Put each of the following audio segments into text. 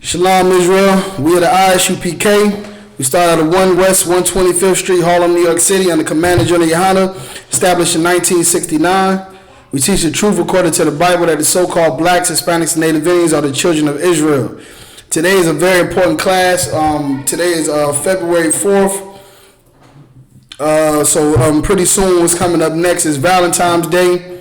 Shalom Israel, we are the ISUPK. We started at 1 West 125th Street, Harlem, New York City under Commander General Yohana, established in 1969. We teach the truth according to the Bible that the so-called blacks, Hispanics, and Native Indians are the children of Israel. Today is a very important class. Today is February 4th. So pretty soon what's coming up next is Valentine's Day.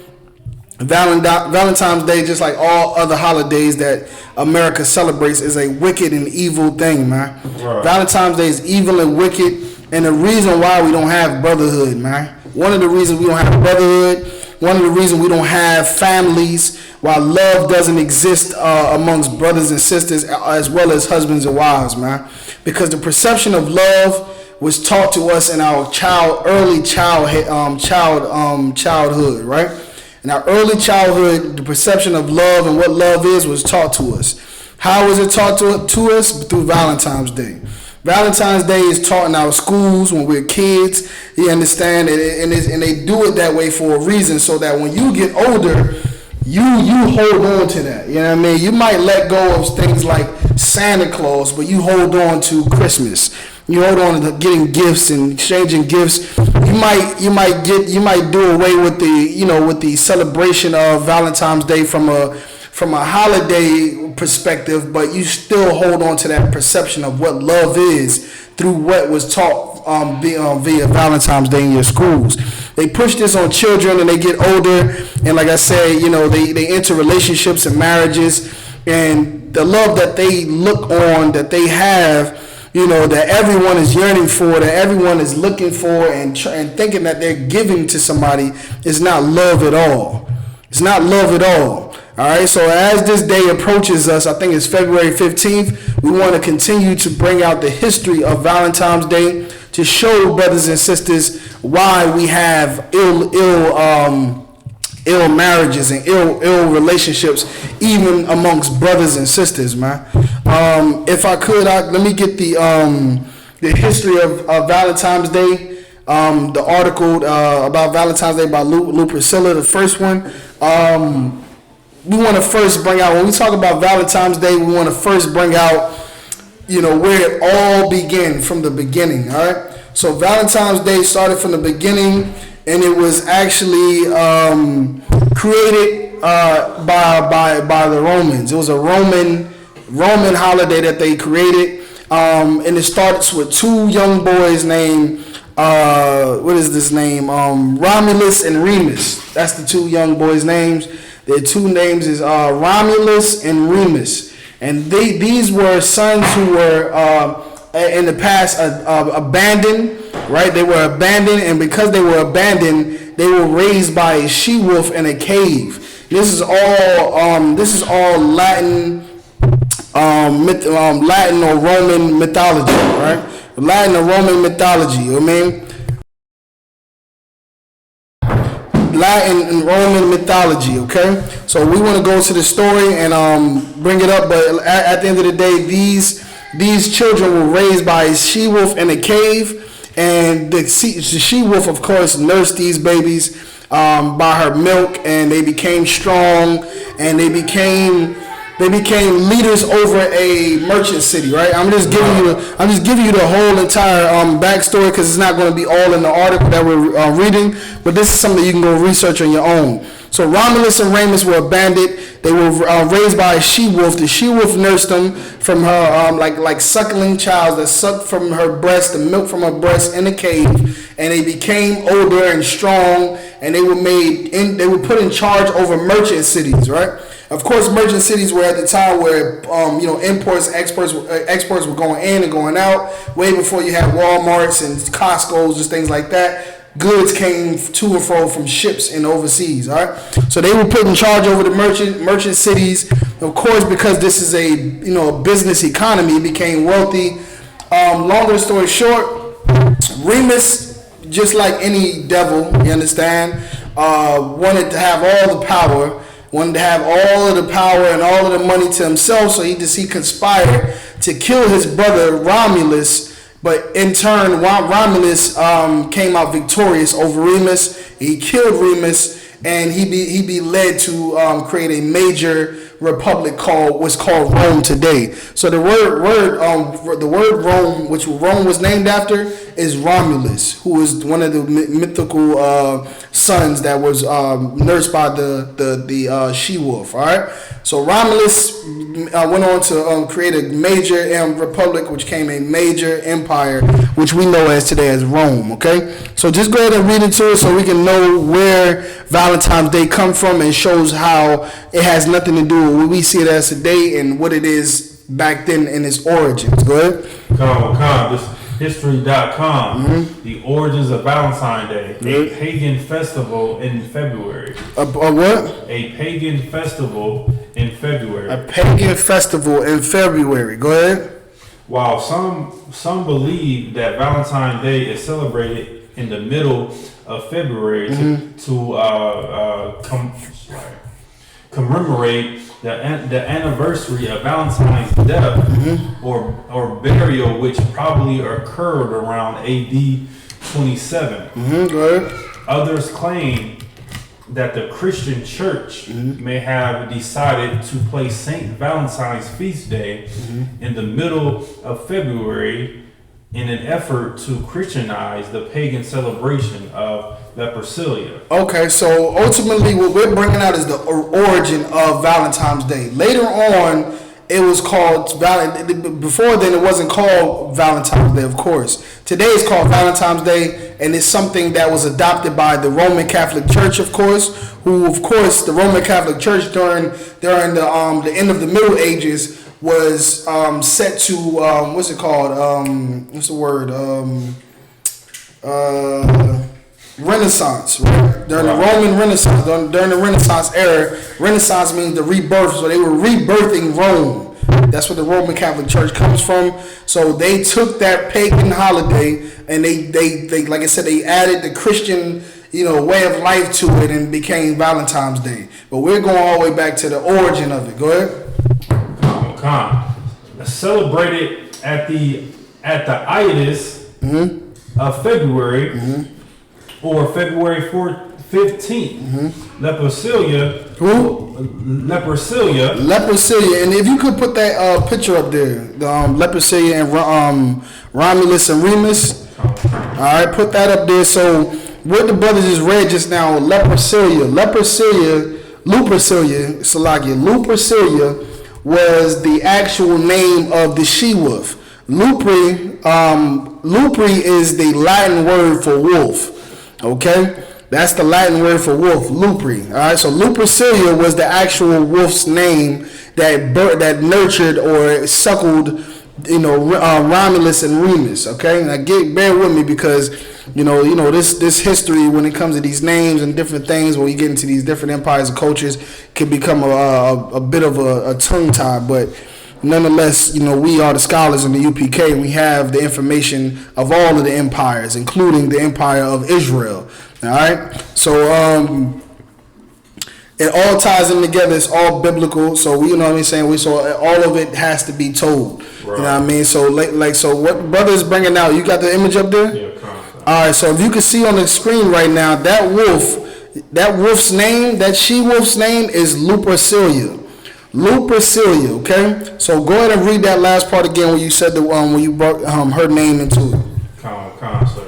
Valentine's Day, just like all other holidays that America celebrates, is a wicked and evil thing, man. Right. Valentine's Day is evil and wicked, and the reason why we don't have brotherhood, man. One of the reasons we don't have brotherhood, one of the reasons we don't have families, why love doesn't exist amongst brothers and sisters, as well as husbands and wives, man. Because the perception of love was taught to us in our early childhood, right? In our early childhood, the perception of love and what love is was taught to us. How was it taught to us? Through Valentine's Day. Valentine's Day is taught in our schools when we're kids. You understand? And they do it that way for a reason, so that when you get older, you hold on to that. You know what I mean? You might let go of things like Santa Claus, but you hold on to Christmas. You hold on to getting gifts and exchanging gifts. You might do away with the celebration of Valentine's Day from a holiday perspective, but you still hold on to that perception of what love is through what was taught via Valentine's Day in your schools. They push this on children and they get older, and like I said, they enter relationships and marriages, and the love that they look on, that they have, that everyone is yearning for, that everyone is looking for, and thinking that they're giving to somebody, is not love at all. It's not love at all. All right, so as this day approaches us, I think it's February 15th, we want to continue to bring out the history of Valentine's Day to show brothers and sisters why we have ill marriages and ill relationships even amongst brothers and sisters, man. If I could, let me get the history of Valentine's Day. The article about Valentine's Day by Lou Priscilla, the first one. We want to first bring out, when we talk about Valentine's Day, we want to first bring out, where it all began from the beginning. All right. So Valentine's Day started from the beginning, and it was actually created by the Romans. It was a Roman holiday that they created, and it starts with two young boys named Romulus and Remus. That's the two young boys' names. Their two names is Romulus and Remus, and these were sons who were in the past abandoned. Right, they were abandoned, and because they were abandoned, they were raised by a she-wolf in a cave. This is all Latin, Latin or Roman mythology, right? Latin or Roman mythology. You know what I mean? Latin and Roman mythology. Okay, so we want to go to the story and bring it up, but at the end of the day, these children were raised by a she-wolf in a cave. And the she-wolf, of course, nursed these babies by her milk, and they became strong, and they became leaders over a merchant city. Right? I'm just giving you the whole entire backstory, because it's not going to be all in the article that we're reading, but this is something you can go research on your own. So Romulus and Remus were abandoned. They were raised by a she-wolf. The she-wolf nursed them from her like suckling child that sucked from her breast, the milk from her breast in a cave, and they became older and strong, and they were put in charge over merchant cities, right? Of course, merchant cities were at the time where imports, exports were going in and going out, way before you had Walmarts and Costco's, just things like that. Goods came to and fro from ships and overseas. All right, so they were put in charge over the merchant cities. Of course, because this is a business economy, it became wealthy. Longer story short, Remus, just like any devil, you understand, wanted to have all the power, wanted to have all of the power and all of the money to himself. So he conspired to kill his brother Romulus. But in turn, Romulus came out victorious over Remus. He killed Remus, and he be led to create a major republic was called Rome today. So the word Rome, which Rome was named after, is Romulus, who is one of the mythical sons that was nursed by the she wolf. All right. So Romulus went on to create a major republic, which became a major empire, which we know as today as Rome. Okay. So just go ahead and read into it so we can know where Valentine's Day come from, and shows how it has nothing to do with what we see it as today and what it is back then in its origins. Go ahead. This History.com. Mm-hmm. The origins of Valentine's Day, a pagan festival in February. A what? A pagan festival in February. A pagan festival in February. Go ahead. While some believe that Valentine's Day is celebrated in the middle of February to commemorate the anniversary of Valentine's death or burial, which probably occurred around AD 27. Go ahead. Others claim that the Christian church may have decided to place Saint Valentine's feast day in the middle of February in an effort to Christianize the pagan celebration of Lupercalia. Okay, so ultimately what we're bringing out is the origin of Valentine's Day. Later on, it was called before then it wasn't called Valentine's Day, of course. Today it's called Valentine's Day, and it's something that was adopted by the Roman Catholic Church, of course, the Roman Catholic Church during the end of the Middle Ages was set to what's it called? What's the word? Renaissance, right? During the Roman Renaissance, during the Renaissance era, Renaissance means the rebirth. So they were rebirthing Rome. That's where the Roman Catholic Church comes from. So they took that pagan holiday and they like I said, they added the Christian, way of life to it and became Valentine's Day. But we're going all the way back to the origin of it. Go ahead. Celebrated at the itis of February or February 15th. Lupercalia. Lupercalia, and if you could put that picture up there, the Lupercalia and Romulus and Remus. All right, put that up there. So what the brothers just read just now, Lupercalia was the actual name of the she-wolf. Lupri is the Latin word for wolf. Okay? That's the Latin word for wolf, Lupri. All right? So Lupercalia was the actual wolf's name that nurtured or suckled, Romulus and Remus. Okay? Now bear with me because this history when it comes to these names and different things, when you get into these different empires and cultures, can become a bit of a tongue tie. But nonetheless, we are the scholars in the UPK. We have the information of all of the empires, including the empire of Israel. All right, so it all ties in together. It's all biblical. So we, so all of it has to be told. Right. You know what I mean? So so what brother's bringing out? You got the image up there? Yeah. All right, so if you can see on the screen right now, that wolf's name, that she-wolf's name is Lupercalia. Lupercalia, okay? So go ahead and read that last part again when you said when you brought her name into it. Sir.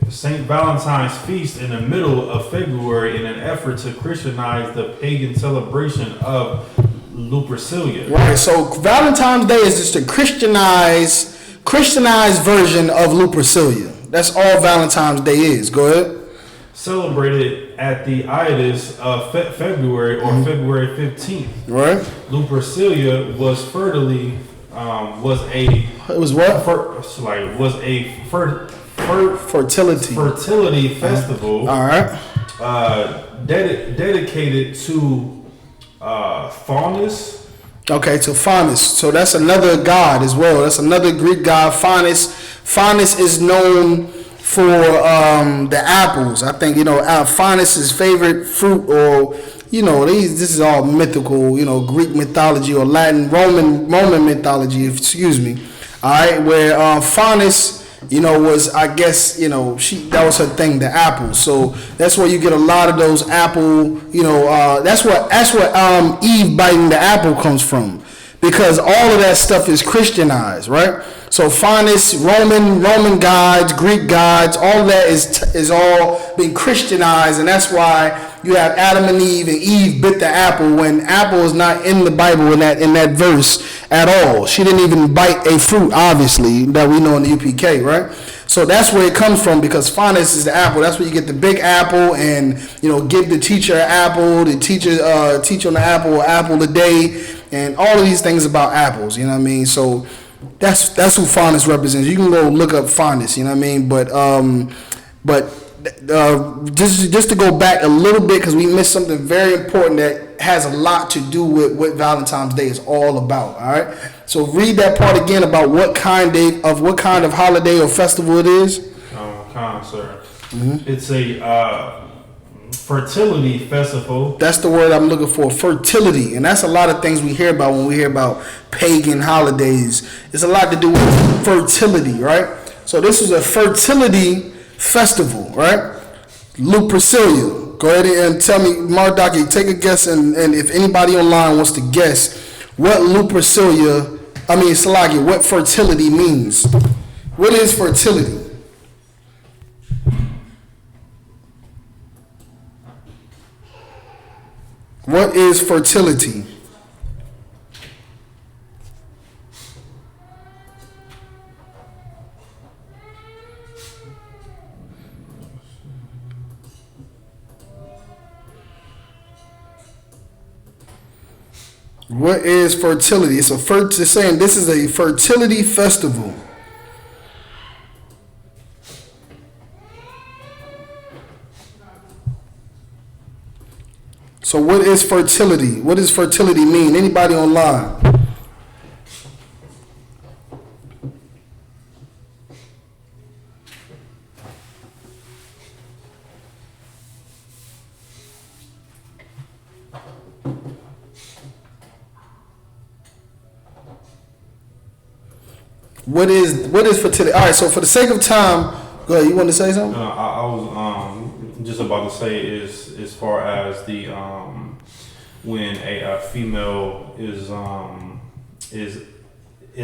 St. Valentine's feast in the middle of February in an effort to Christianize the pagan celebration of Lupercalia. Right, so Valentine's Day is just a Christianized version of Lupercalia. That's all Valentine's Day is. Go ahead. Celebrated at the itis of February or February 15th. Right. Lupercalia was fertility festival. All right. Dedicated to Faunus. Okay, to Faunus. So that's another god as well. That's another Greek god, Faunus. Faunus is known for the apples. I think Faunus's favorite fruit, or this is all mythical. Greek mythology or Latin Roman mythology. Excuse me. All right, where Faunus was, I guess, that was her thing, the apple. So that's where you get a lot of those apple, that's what Eve biting the apple comes from, because all of that stuff is Christianized, right? So finest Roman gods, Greek gods, all of that is all been Christianized, and that's why you have Adam and Eve bit the apple, when apple is not in the Bible in that verse at all. She didn't even bite a fruit, obviously, that we know in the UPK, right? So that's where it comes from, because finest is the apple. That's where you get the big apple, and give the teacher an apple, the teacher teach on the apple a day, and all of these things about apples. You know what I mean? So that's who fondness represents. You can go look up fondness. You know what I mean? But just to go back a little bit, because we missed something very important that has a lot to do with what Valentine's Day is all about. All right. So read that part again about what kind of holiday or festival it is. Sir. Mm-hmm. It's a fertility festival. That's the word I'm looking for, fertility. And that's a lot of things we hear about when we hear about pagan holidays. It's a lot to do with fertility, right? So this is a fertility festival, right? Lupercilia. Go ahead and tell me, Mardaki, take a guess, and if anybody online wants to guess what Lupercilia, Salagi, what fertility means. What is fertility? What is fertility? What is fertility? It's saying this is a fertility festival. So what is fertility? What does fertility mean? Anybody online? What is fertility? All right, so for the sake of time, go ahead. You want to say something? I was just about to say is as far as the when a female is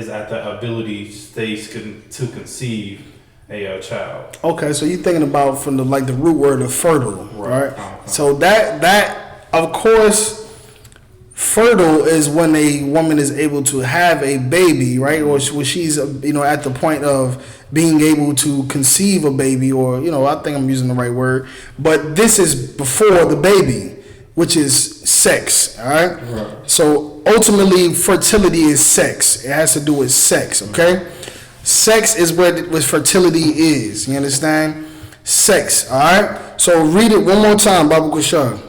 at the ability stage to conceive a child. Okay, so you're thinking about from the root word of fertile, right? So that of course. Fertile is when a woman is able to have a baby, right? Or when she's, at the point of being able to conceive a baby, or, I think I'm using the right word. But this is before the baby, which is sex, all right? So ultimately, fertility is sex. It has to do with sex, okay? Sex is what fertility is. You understand? Sex, all right? So read it one more time, Baba Kushar.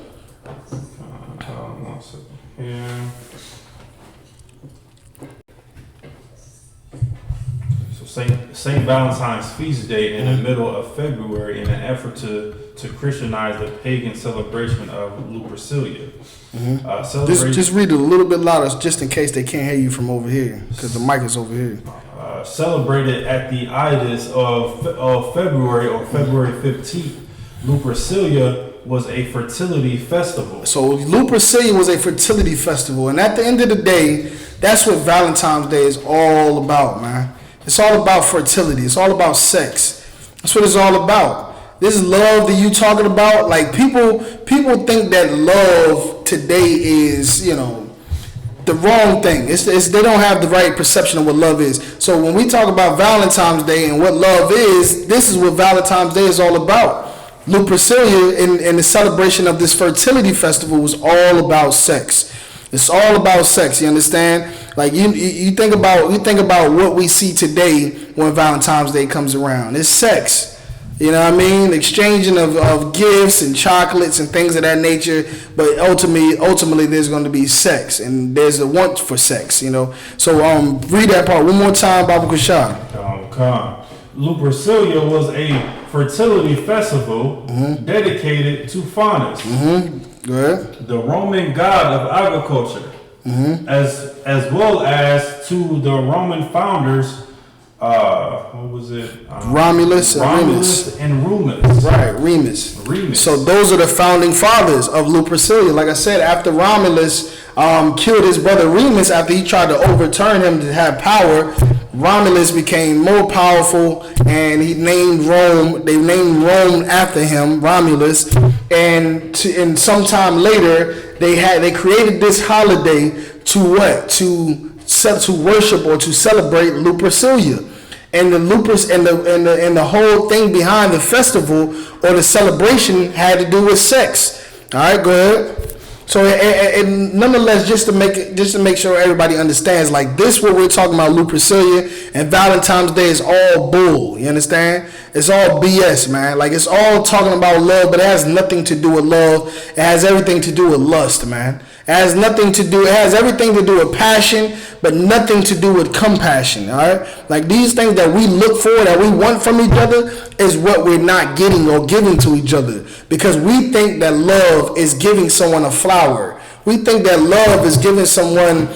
Saint Valentine's feast day in the middle of February in an effort to Christianize the pagan celebration of Lupercilia. Just read it a little bit louder, just in case they can't hear you from over here, because the mic is over here. Celebrated at the Ides of February, or February 15th, Lupercilia was a fertility festival. So Lupercilia was a fertility festival, and at the end of the day, that's what Valentine's Day is all about, man. It's all about fertility. It's all about sex. That's what it's all about. This love that you talking about, people think that love today is, the wrong thing. It's they don't have the right perception of what love is. So when we talk about Valentine's Day and what love is, this is what Valentine's Day is all about. Lupercilia in the celebration of this fertility festival was all about sex. It's all about sex. You understand? You think about what we see today when Valentine's Day comes around. It's sex. You know what I mean? Exchanging of gifts and chocolates and things of that nature. But ultimately, there's going to be sex, and there's a want for sex. So read that part one more time, Baba Kushar. Lupercilia was a fertility festival dedicated to Faunus, the Roman god of agriculture, as well as to the Roman founders What was it? Romulus and Remus. Right, Remus. Remus. So those are the founding fathers of Lupercalia. Like I said, after Romulus killed his brother Remus, after he tried to overturn him to have power, Romulus became more powerful, and he named Rome. They named Rome after him, Romulus. And sometime later, they created this holiday to what? To worship or to celebrate Lupercalia. And the lupus and the whole thing behind the festival or the celebration had to do with sex. All right, go ahead. So, and nonetheless, just to make sure everybody understands, like this, what we're talking about, Lupercalia and Valentine's Day is all bull. You understand? It's all BS, man. Like it's all talking about love, but it has nothing to do with love. It has everything to do with lust, man. It has everything to do with passion, but nothing to do with compassion. All right, like these things that we look for, that we want from each other, is what we're not getting or giving to each other, because we think that love is giving someone a flower. We think that love is giving someone,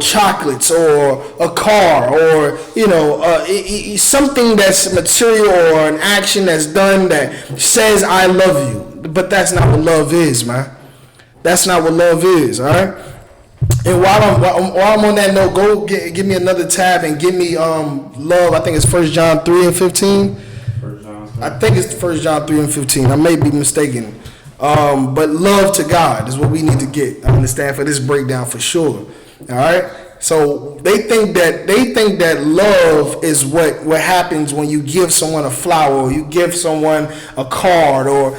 chocolates or a car or, something that's material or an action that's done that says I love you. But that's not what love is, man. That's not what love is, all right? And while I'm on that note, go give me another tab and give me love. I think it's 1 John 3 and 15. I think it's 1 John 3 and 15. I may be mistaken. But love to God is what we need to get. I understand, for this breakdown for sure. All right. So they think that love is what happens when you give someone a flower, or you give someone a card, or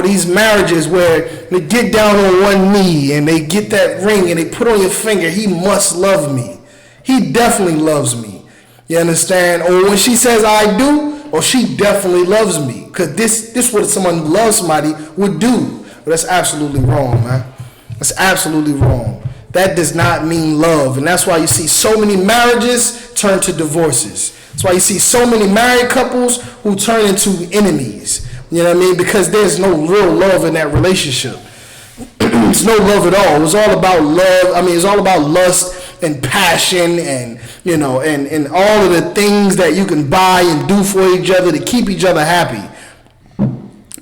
these marriages where they get down on one knee and they get that ring and they put on your finger. He must love me. He definitely loves me. You understand? Or when she says I do, or she definitely loves me, because this what someone who loves somebody would do. But that's absolutely wrong, man. That's absolutely wrong. That does not mean love. And that's why you see so many marriages turn to divorces. That's why you see so many married couples who turn into enemies. You know what I mean? Because there's no real love in that relationship. It's no love at all. It was all about love. I mean, it's all about lust and passion and, and all of the things that you can buy and do for each other to keep each other happy.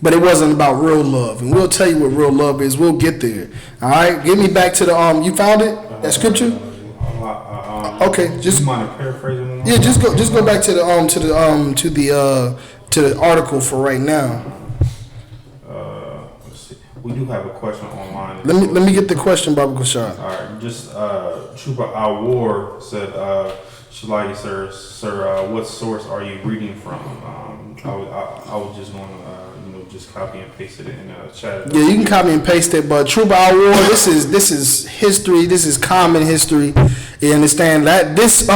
But it wasn't about real love. And we'll tell you what real love is. We'll get there. All right? Get me back to the, you found it? That scripture? Okay. Just mind paraphrasing? Yeah, just go back to the article for right now. Let's see. We do have a question online. Let me get the question, Baba Kushar. All right. Just, Trooper Al-War said, Shalagi, sir, what source are you reading from? I was just going to, just copy and paste it in the chat. Yeah, you can copy and paste it, but Trooper Al-War, this is history. This is common history. You understand that this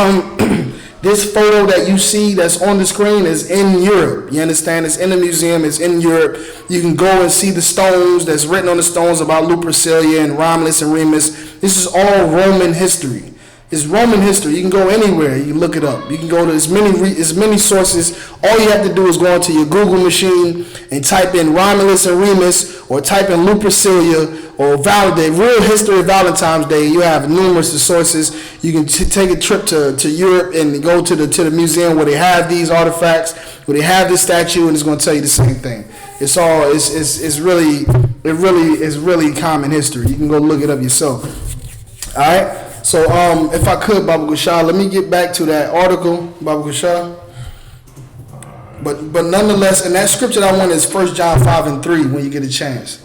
this photo that you see that's on the screen is in Europe. You understand? It's in the museum. It's in Europe. You can go and see the stones that's written on the stones about Lupercalia and Romulus and Remus. This is all Roman history. It's Roman history. You can go anywhere. You can look it up. You can go to as many sources. All you have to do is go onto your Google machine and type in Romulus and Remus, or type in Lupercalia, or the real history of Valentine's Day. You have numerous sources. You can take a trip to Europe and go to the museum where they have these artifacts, where they have this statue, and it's going to tell you the same thing. It's really common history. You can go look it up yourself. All right. So, if I could, Baba Kushar, let me get back to that article, Baba Kushar. But nonetheless, and that scripture I want is 1 John 5 and 3 when you get a chance.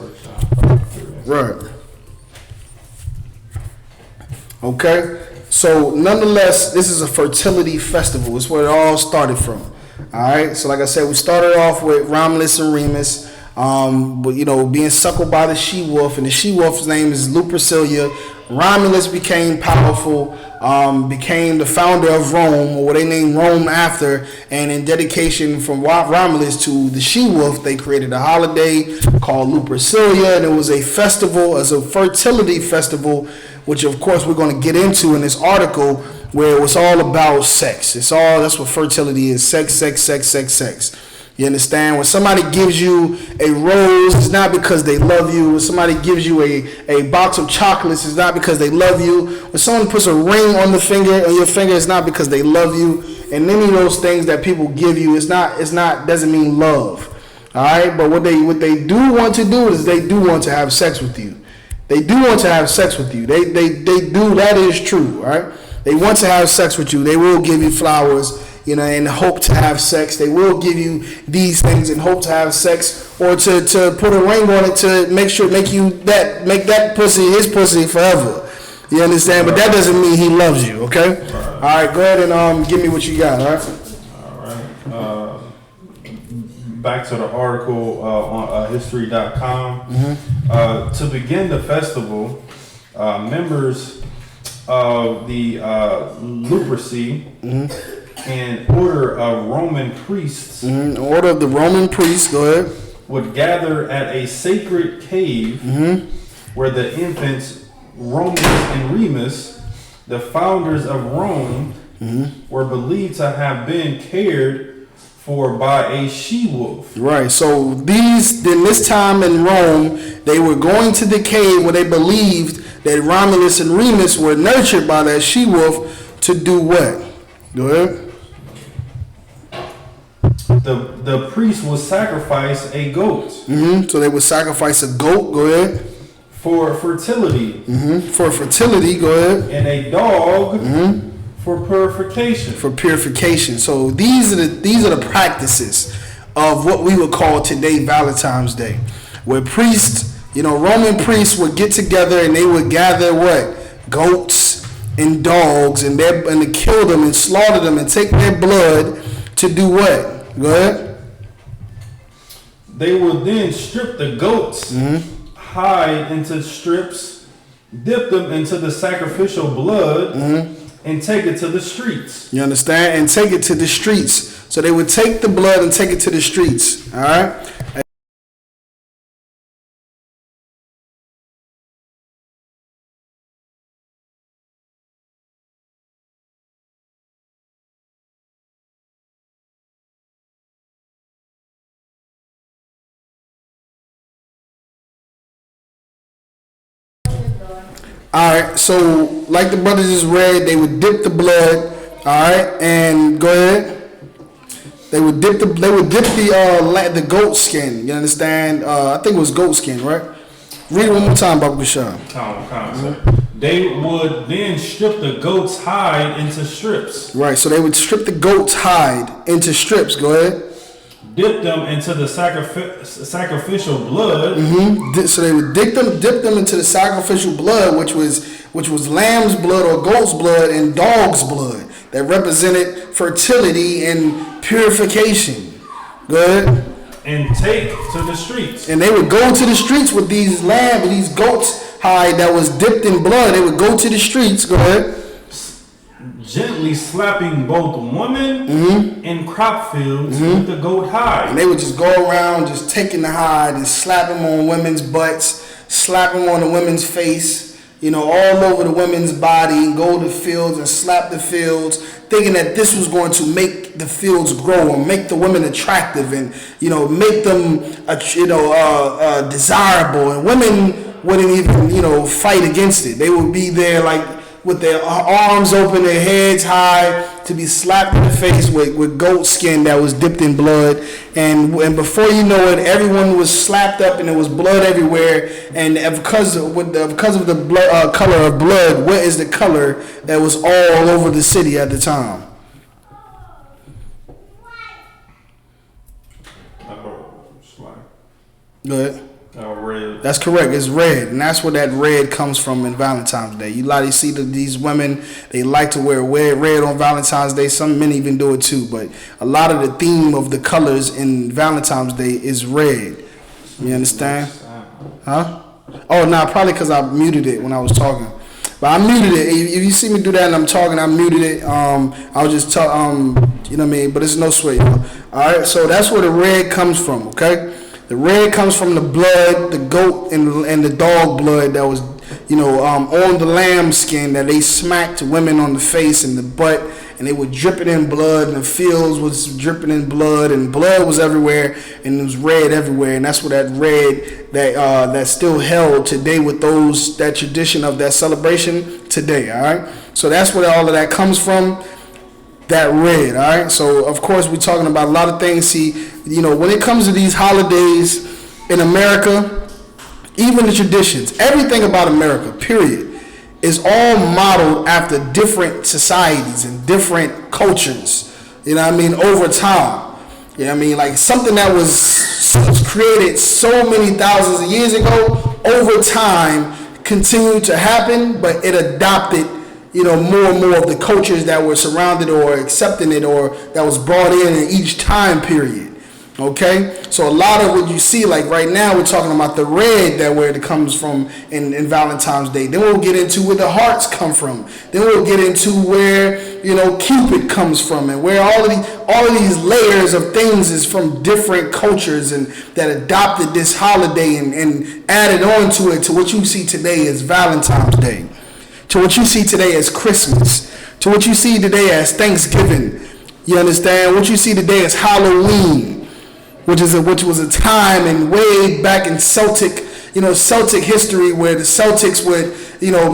Right. Okay. So, nonetheless, this is a fertility festival. It's where it all started from. All right. So, like I said, we started off with Romulus and Remus. Being suckled by the she-wolf, and the she-wolf's name is Lupercalia. Romulus became powerful, became the founder of Rome, or what they named Rome after, and in dedication from Romulus to the she-wolf, they created a holiday called Lupercalia, and it was a festival, as a fertility festival, which of course we're going to get into in this article, where it was all about sex. That's what fertility is: sex. You understand? When somebody gives you a rose, it's not because they love you. When somebody gives you a box of chocolates, it's not because they love you. When someone puts a ring on your finger, it's not because they love you. And any of those things that people give you, doesn't mean love. All right, but what they do want to do is they do want to have sex with you. They do want to have sex with you. They do. That is true. All right, they want to have sex with you. They will give you flowers, and hope to have sex. They will give you these things and hope to have sex, or to put a ring on it to make that pussy his pussy forever. You understand? But that doesn't mean he loves you. Okay. All right, go ahead and give me what you got. All right. Back to the article on history.com. To begin the festival, members of the Luperci and order of Roman priests, order of the Roman priests, go ahead, would gather at a sacred cave where the infants Romulus and Remus, the founders of Rome, were believed to have been cared for by a she-wolf. Right. So this time in Rome, they were going to the cave where they believed that Romulus and Remus were nurtured by that she-wolf to do what? Go ahead. The priest would sacrifice a goat. So they would sacrifice a goat. Go ahead. For fertility. For fertility. Go ahead. And a dog. For purification. For purification. So these are the practices of what we would call today Valentine's Day, where priests, Roman priests would get together and they would gather what? Goats and dogs and to kill them and slaughter them and take their blood to do what? Go ahead. They would then strip the goat's hide into strips, dip them into the sacrificial blood. And take it to the streets. You understand? And take it to the streets. So they would take the blood and take it to the streets. All right? All right, so like the brothers just read, they would dip the blood. All right, and go ahead. They would dip the goat skin. You understand? I think it was goat skin, right? Read it one more time, Baba Bashar. They would then strip the goat's hide into strips. Right, so they would strip the goat's hide into strips. Go ahead. Dip them into the sacrificial blood. So they would dip them into the sacrificial blood, which was lamb's blood or goat's blood and dog's blood that represented fertility and purification. Go ahead. And take to the streets. And they would go to the streets with these goats hide that was dipped in blood. They would go to the streets. Go ahead. Gently slapping both women in crop fields with the goat hide. And they would just go around just taking the hide and slap them on women's butts, slap them on the women's face, all over the women's body, and go to fields and slap the fields, thinking that this was going to make the fields grow and make the women attractive and, make them, desirable. And women wouldn't even, fight against it. They would be there like, with their arms open, their heads high, to be slapped in the face with goat skin that was dipped in blood. And before you know it, everyone was slapped up and there was blood everywhere. And because of the blood, color of blood, what is the color that was all over the city at the time? Go ahead. Red. That's correct. It's red, and that's where that red comes from in Valentine's Day. You see these women, they like to wear red on Valentine's Day. Some men even do it too, but a lot of the theme of the colors in Valentine's Day is red. You understand? Huh? Oh, no, probably because I muted it when I was talking. But I muted it. If you see me do that and I'm talking, I muted it. I'll just talk. You know what I mean? But it's no sweat. All right. So that's where the red comes from. Okay. The red comes from the blood, the goat and the dog blood that was, on the lamb skin that they smacked women on the face and the butt and they were dripping in blood, and the fields was dripping in blood, and blood was everywhere, and it was red everywhere, and that's what that red that's still held today with that tradition of that celebration today. All right, so that's where all of that comes from. That red. All right, so of course we're talking about a lot of things. See, when it comes to these holidays in America, even the traditions, everything about America, period, is all modeled after different societies and different cultures. You know what I mean? Over time. You know what I mean? Like something that was created so many thousands of years ago, over time continued to happen, but it adopted, more and more of the cultures that were surrounded or accepting it or that was brought in each time period. Okay, so a lot of what you see, like right now, we're talking about the red where it comes from in Valentine's Day. Then we'll get into where the hearts come from. Then we'll get into where Cupid comes from, and where all of these layers of things is from different cultures and that adopted this holiday and added on to it to what you see today as Valentine's Day, to what you see today as Christmas, to what you see today as Thanksgiving. You understand? What you see today as Halloween. Which was a time and way back in Celtic history where the Celtics would,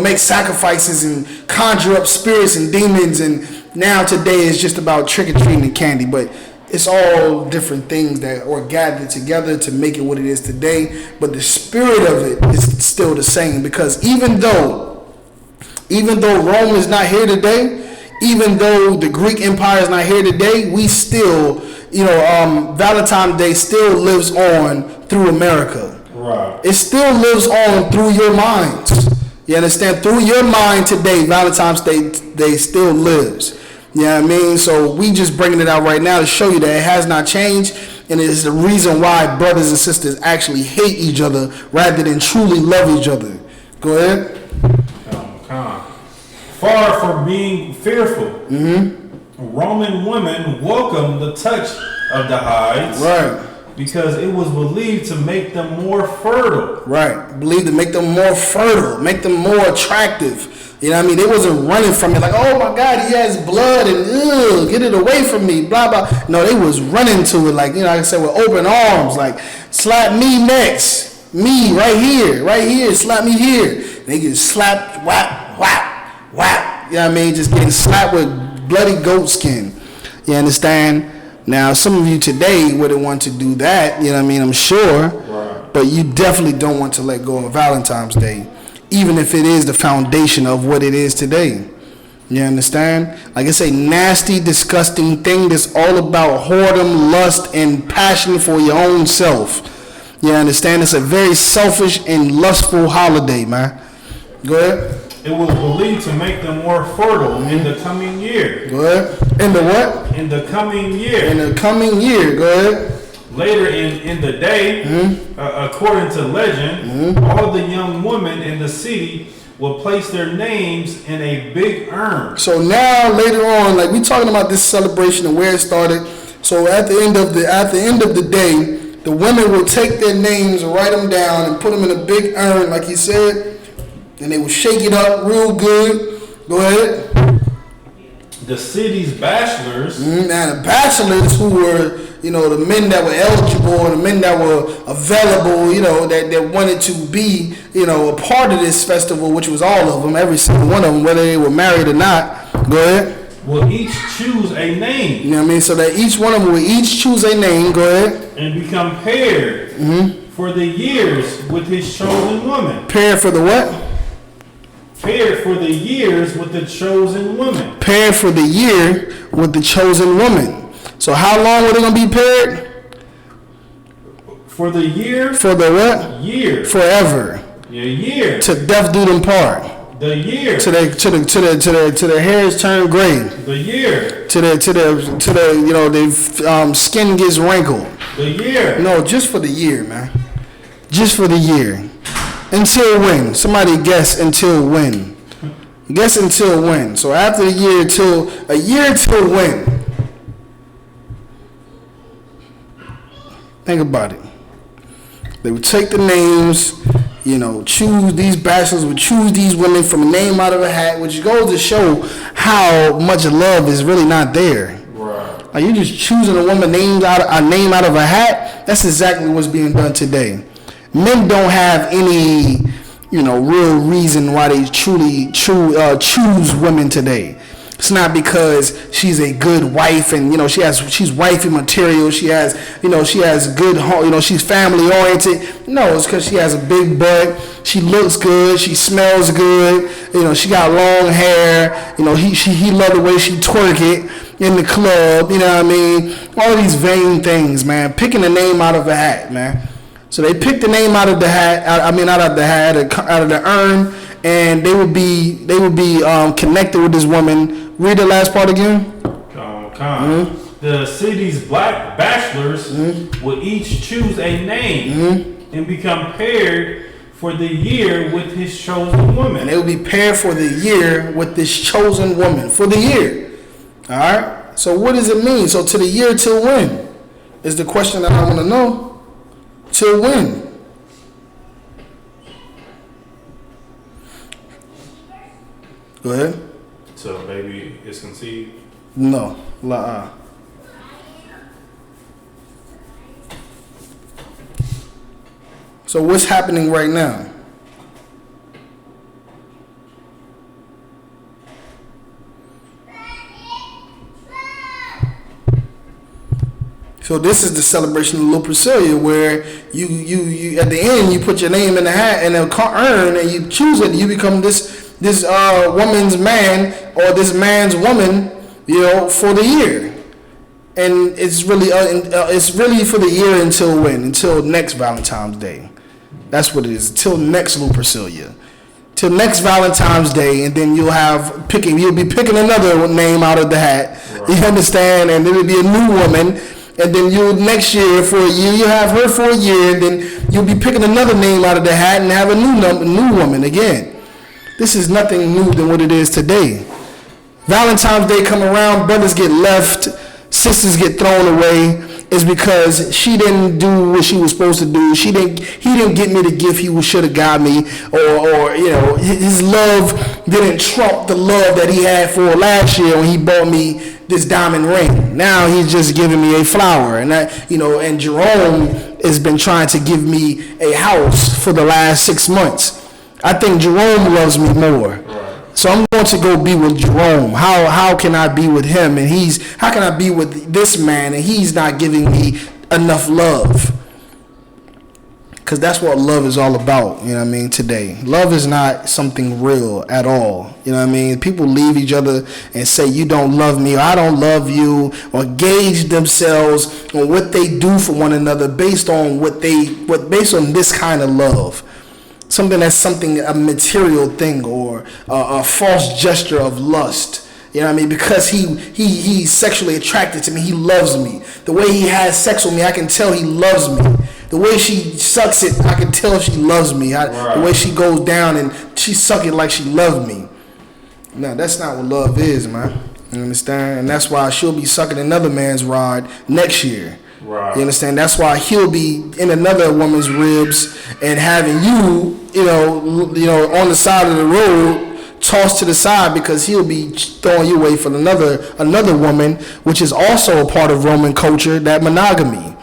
make sacrifices and conjure up spirits and demons, and now today is just about trick-or-treating and candy, but it's all different things that are gathered together to make it what it is today, but the spirit of it is still the same, because even though Rome is not here today, even though the Greek Empire is not here today, we still, Valentine's Day still lives on through America. Right. It still lives on through your minds. You understand? Through your mind today, Valentine's Day still lives. You know what I mean? So we just bringing it out right now to show you that it has not changed, and it is the reason why brothers and sisters actually hate each other rather than truly love each other. Go ahead. Far from being fearful, Roman women welcomed the touch of the hides, right? Because it was believed to make them more fertile. Right, believed to make them more fertile, make them more attractive. You know what I mean? They wasn't running from it like, oh my God, he has blood and get it away from me, blah, blah. No, they was running to it like, like I said, with open arms, like, slap me next, me right here, slap me here. They get slapped, whap, whap. Whap, you know what I mean? Just getting slapped with bloody goat skin. You understand? Now, some of you today wouldn't want to do that, you know what I mean? I'm sure. Right. But you definitely don't want to let go of Valentine's Day, even if it is the foundation of what it is today. You understand? Like I say, nasty, disgusting thing that's all about whoredom, lust, and passion for your own self. You understand? It's a very selfish and lustful holiday, man. Go ahead. It was believed to make them more fertile in the coming year. Go ahead. In the what? In the coming year. In the coming year. Go ahead. Later in the day, according to legend, all the young women in the city will place their names in a big urn. So now later on, like we talking about this celebration and where it started. So at the end of the day, the women will take their names and write them down and put them in a big urn, like he said. And they will shake it up real good. Go ahead. The city's bachelors. Now the bachelors who were, the men that were eligible and the men that were available, that wanted to be, a part of this festival, which was all of them, every single one of them, whether they were married or not. Go ahead. Will each choose a name. You know what I mean? So that each one of them will each choose a name. Go ahead. And become paired for the years with his chosen woman. Paired for the what? Paired for the years with the chosen woman. Paired for the year with the chosen woman. So how long were they going to be paired? For the year. For the what? Year. Forever. Yeah, year. To death do them part. The year. To their hairs turn gray. The year. To their skin gets wrinkled. The year. No, just for the year, man. Just for the year. Until when? Somebody guess until when? Guess until when? So after a year till when? Think about it. They would take the names, choose these bachelors would choose these women from a name out of a hat, which goes to show how much love is really not there. Right. Like, you just choosing a woman named a name out of a hat. That's exactly what's being done today. Men don't have any, real reason why they choose women today. It's not because she's a good wife and she's wifey material. She has good she's family oriented. No, it's because she has a big butt. She looks good. She smells good. She got long hair. He loved the way she twerk it in the club. You know what I mean? All these vain things, man. Picking a name out of a hat, man. So they picked the name out of the hat. Out of the urn, and they would be connected with this woman. Read the last part again. Mm-hmm. The city's black bachelors would each choose a name and become paired for the year with his chosen woman. And they would be paired for the year with this chosen woman for the year. All right. So what does it mean? So to the year till when is the question that I want to know. Till when? Go ahead. So baby is conceived? No. So what's happening right now? So this is the celebration of Lupercalia, where you at the end you put your name in the hat and a urn and you choose it. You become this woman's man or this man's woman, for the year. And it's really for the year until when? Until next Valentine's Day. That's what it is. Till next Lupercalia. Till next Valentine's Day, and then you'll be picking another name out of the hat. Right. You understand? And there will be a new woman. And then next year for a year, you'll have her for a year, and then you'll be picking another name out of the hat and have a new woman again. This is nothing new than what it is today. Valentine's Day come around, brothers get left, sisters get thrown away. It's because she didn't do what she was supposed to do. He didn't get me the gift he should have got me, or his love didn't trump the love that he had for last year when he bought me this diamond ring. Now he's just giving me a flower, and and Jerome has been trying to give me a house for the last 6 months. I think Jerome loves me more. Right. So I'm going to go be with Jerome. How can I be with him and how can I be with this man and he's not giving me enough love? Because that's what love is all about, today. Love is not something real at all, People leave each other and say, you don't love me, or I don't love you, or gauge themselves on what they do for one another based on based on this kind of love. A material thing, or a false gesture of lust. Because he's sexually attracted to me, he loves me. The way he has sex with me, I can tell he loves me. The way she sucks it, I can tell she loves me. Right. The way she goes down and she suck it like she loves me. No, that's not what love is, man. You understand? And that's why she'll be sucking another man's rod next year. Right. You understand? That's why he'll be in another woman's ribs and having you, on the side of the road, tossed to the side, because he'll be throwing you away for another woman, which is also a part of Roman culture, that monogamy,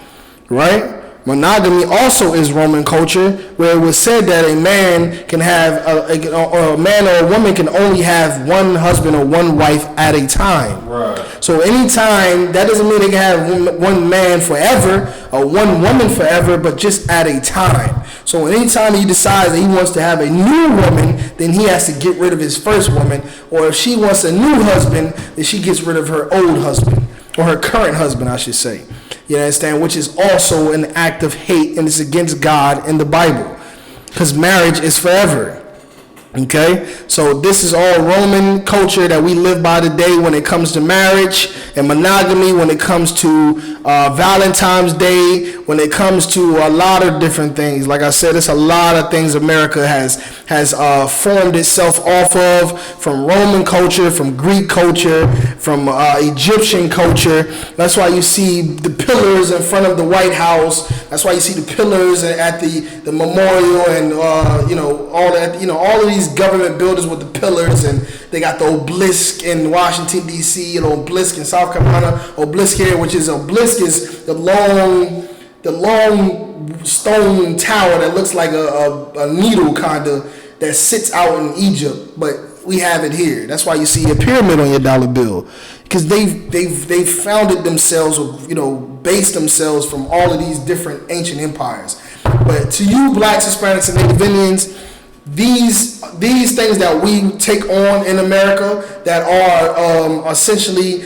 right? Monogamy also is Roman culture, where it was said that a man can have a man or a woman can only have one husband or one wife at a time. Right. So anytime, that doesn't mean they can have one man forever or one woman forever, but just at a time. So anytime he decides that he wants to have a new woman, then he has to get rid of his first woman. Or if she wants a new husband, then she gets rid of her old husband, or her current husband, I should say. You understand? Which is also an act of hate, and it's against God in the Bible, because marriage is forever. Okay, so this is all Roman culture that we live by today when it comes to marriage and monogamy, when it comes to Valentine's Day, when it comes to a lot of different things. Like I said, it's a lot of things America has formed itself off of, from Roman culture, from Greek culture, from Egyptian culture. That's why you see the pillars in front of the White House. That's why you see the pillars at the memorial, and all of these government buildings with the pillars, and they got the obelisk in Washington D.C. and obelisk in South Carolina, obelisk here, which is the long stone tower that looks like a needle kind of that sits out in Egypt, but we have it here. That's why you see a pyramid on your dollar bill, because they've founded themselves, or based themselves from all of these different ancient empires. But to you, blacks, Hispanics, and Native Indians, these things that we take on in America that are essentially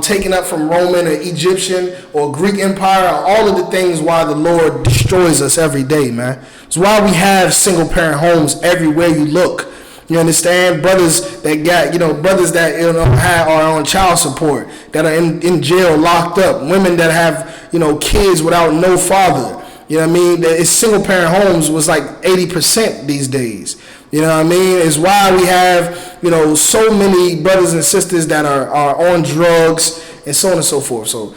taken up from Roman or Egyptian or Greek Empire, are all of the things why the Lord destroys us every day, man. It's why we have single parent homes everywhere you look. You understand? Brothers that are on child support, that are in jail, locked up. Women that have kids without no father. You know what I mean? It's single parent homes was like 80% these days. You know what I mean? It's why we have, so many brothers and sisters that are on drugs and so on and so forth. So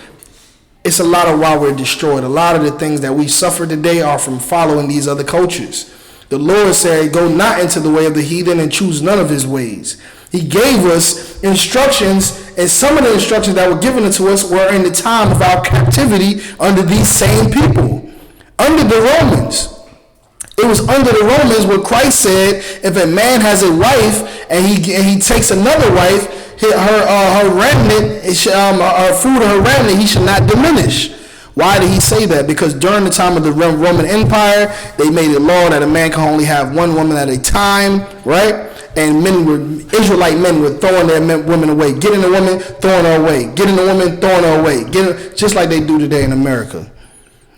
it's a lot of why we're destroyed. A lot of the things that we suffer today are from following these other cultures. The Lord said, go not into the way of the heathen and choose none of his ways. He gave us instructions, and some of the instructions that were given to us were in the time of our captivity under these same people. Under the Romans. It was under the Romans where Christ said, if a man has a wife and he takes another wife, her remnant, her fruit of her remnant, he should not diminish. Why did he say that? Because during the time of the Roman Empire, they made a law that a man can only have one woman at a time, right? And Israelite men were throwing their women away, getting a woman, throwing her away, getting a woman, throwing her away, just like they do today in America.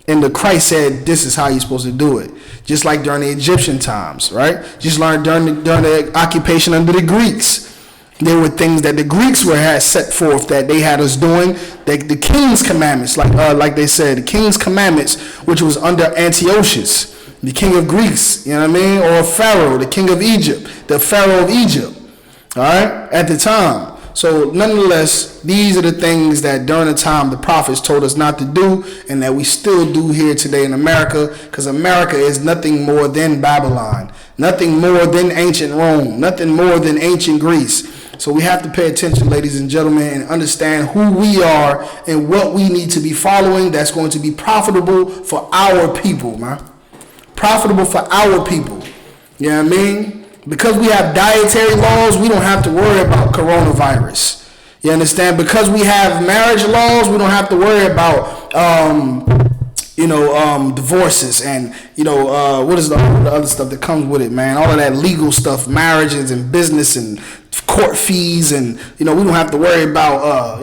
And the Christ said, this is how you're supposed to do it. Just like during the Egyptian times, right? Just like during the occupation under the Greeks. There were things that the Greeks had set forth that they had us doing. The king's commandments, like they said, the king's commandments, which was under Antiochus, the king of Greece, you know what I mean? Or Pharaoh, the king of Egypt, the Pharaoh of Egypt, all right, at the time. So nonetheless, these are the things that during the time the prophets told us not to do, and that we still do here today in America, because America is nothing more than Babylon, nothing more than ancient Rome, nothing more than ancient Greece. So we have to pay attention, ladies and gentlemen, and understand who we are and what we need to be following that's going to be profitable for our people, man. Profitable for our people. You know what I mean? Because we have dietary laws, we don't have to worry about coronavirus. You understand? Because we have marriage laws, we don't have to worry about, divorces and, what is the other stuff that comes with it, man? All of that legal stuff, marriages and business and court fees, and, we don't have to worry about,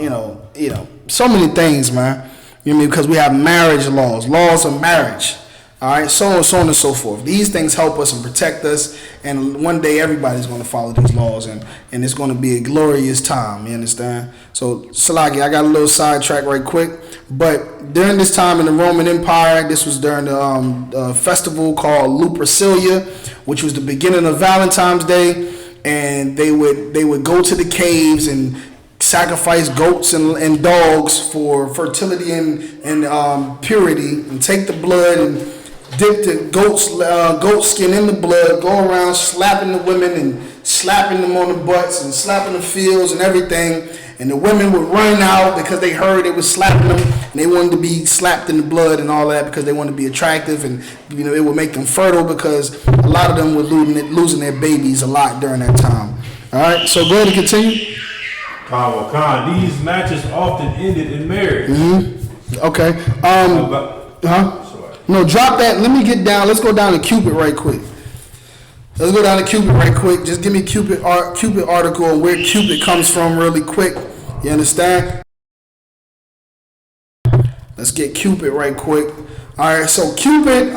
so many things, man. You know what I mean? Because we have marriage laws of marriage. All right, so on and so forth. These things help us and protect us, and one day everybody's going to follow these laws, and it's going to be a glorious time. You understand? So, Salaki, I got a little sidetrack right quick, but during this time in the Roman Empire, this was during the festival called Lupercalia, which was the beginning of Valentine's Day, and they would go to the caves and sacrifice goats and dogs for fertility and purity, and take the blood and dip the goat skin in the blood, go around slapping the women and slapping them on the butts and slapping the fields and everything. And the women would run out because they heard it was slapping them, and they wanted to be slapped in the blood and all that because they wanted to be attractive, and it would make them fertile, because a lot of them were losing their babies a lot during that time. All right, so go ahead and continue. Khan, these matches often ended in marriage. Mm-hmm. Okay. No, drop that. Let me get down. Let's go down to Cupid right quick. Just give me Cupid article and where Cupid comes from really quick. You understand? Let's get Cupid right quick. All right. So Cupid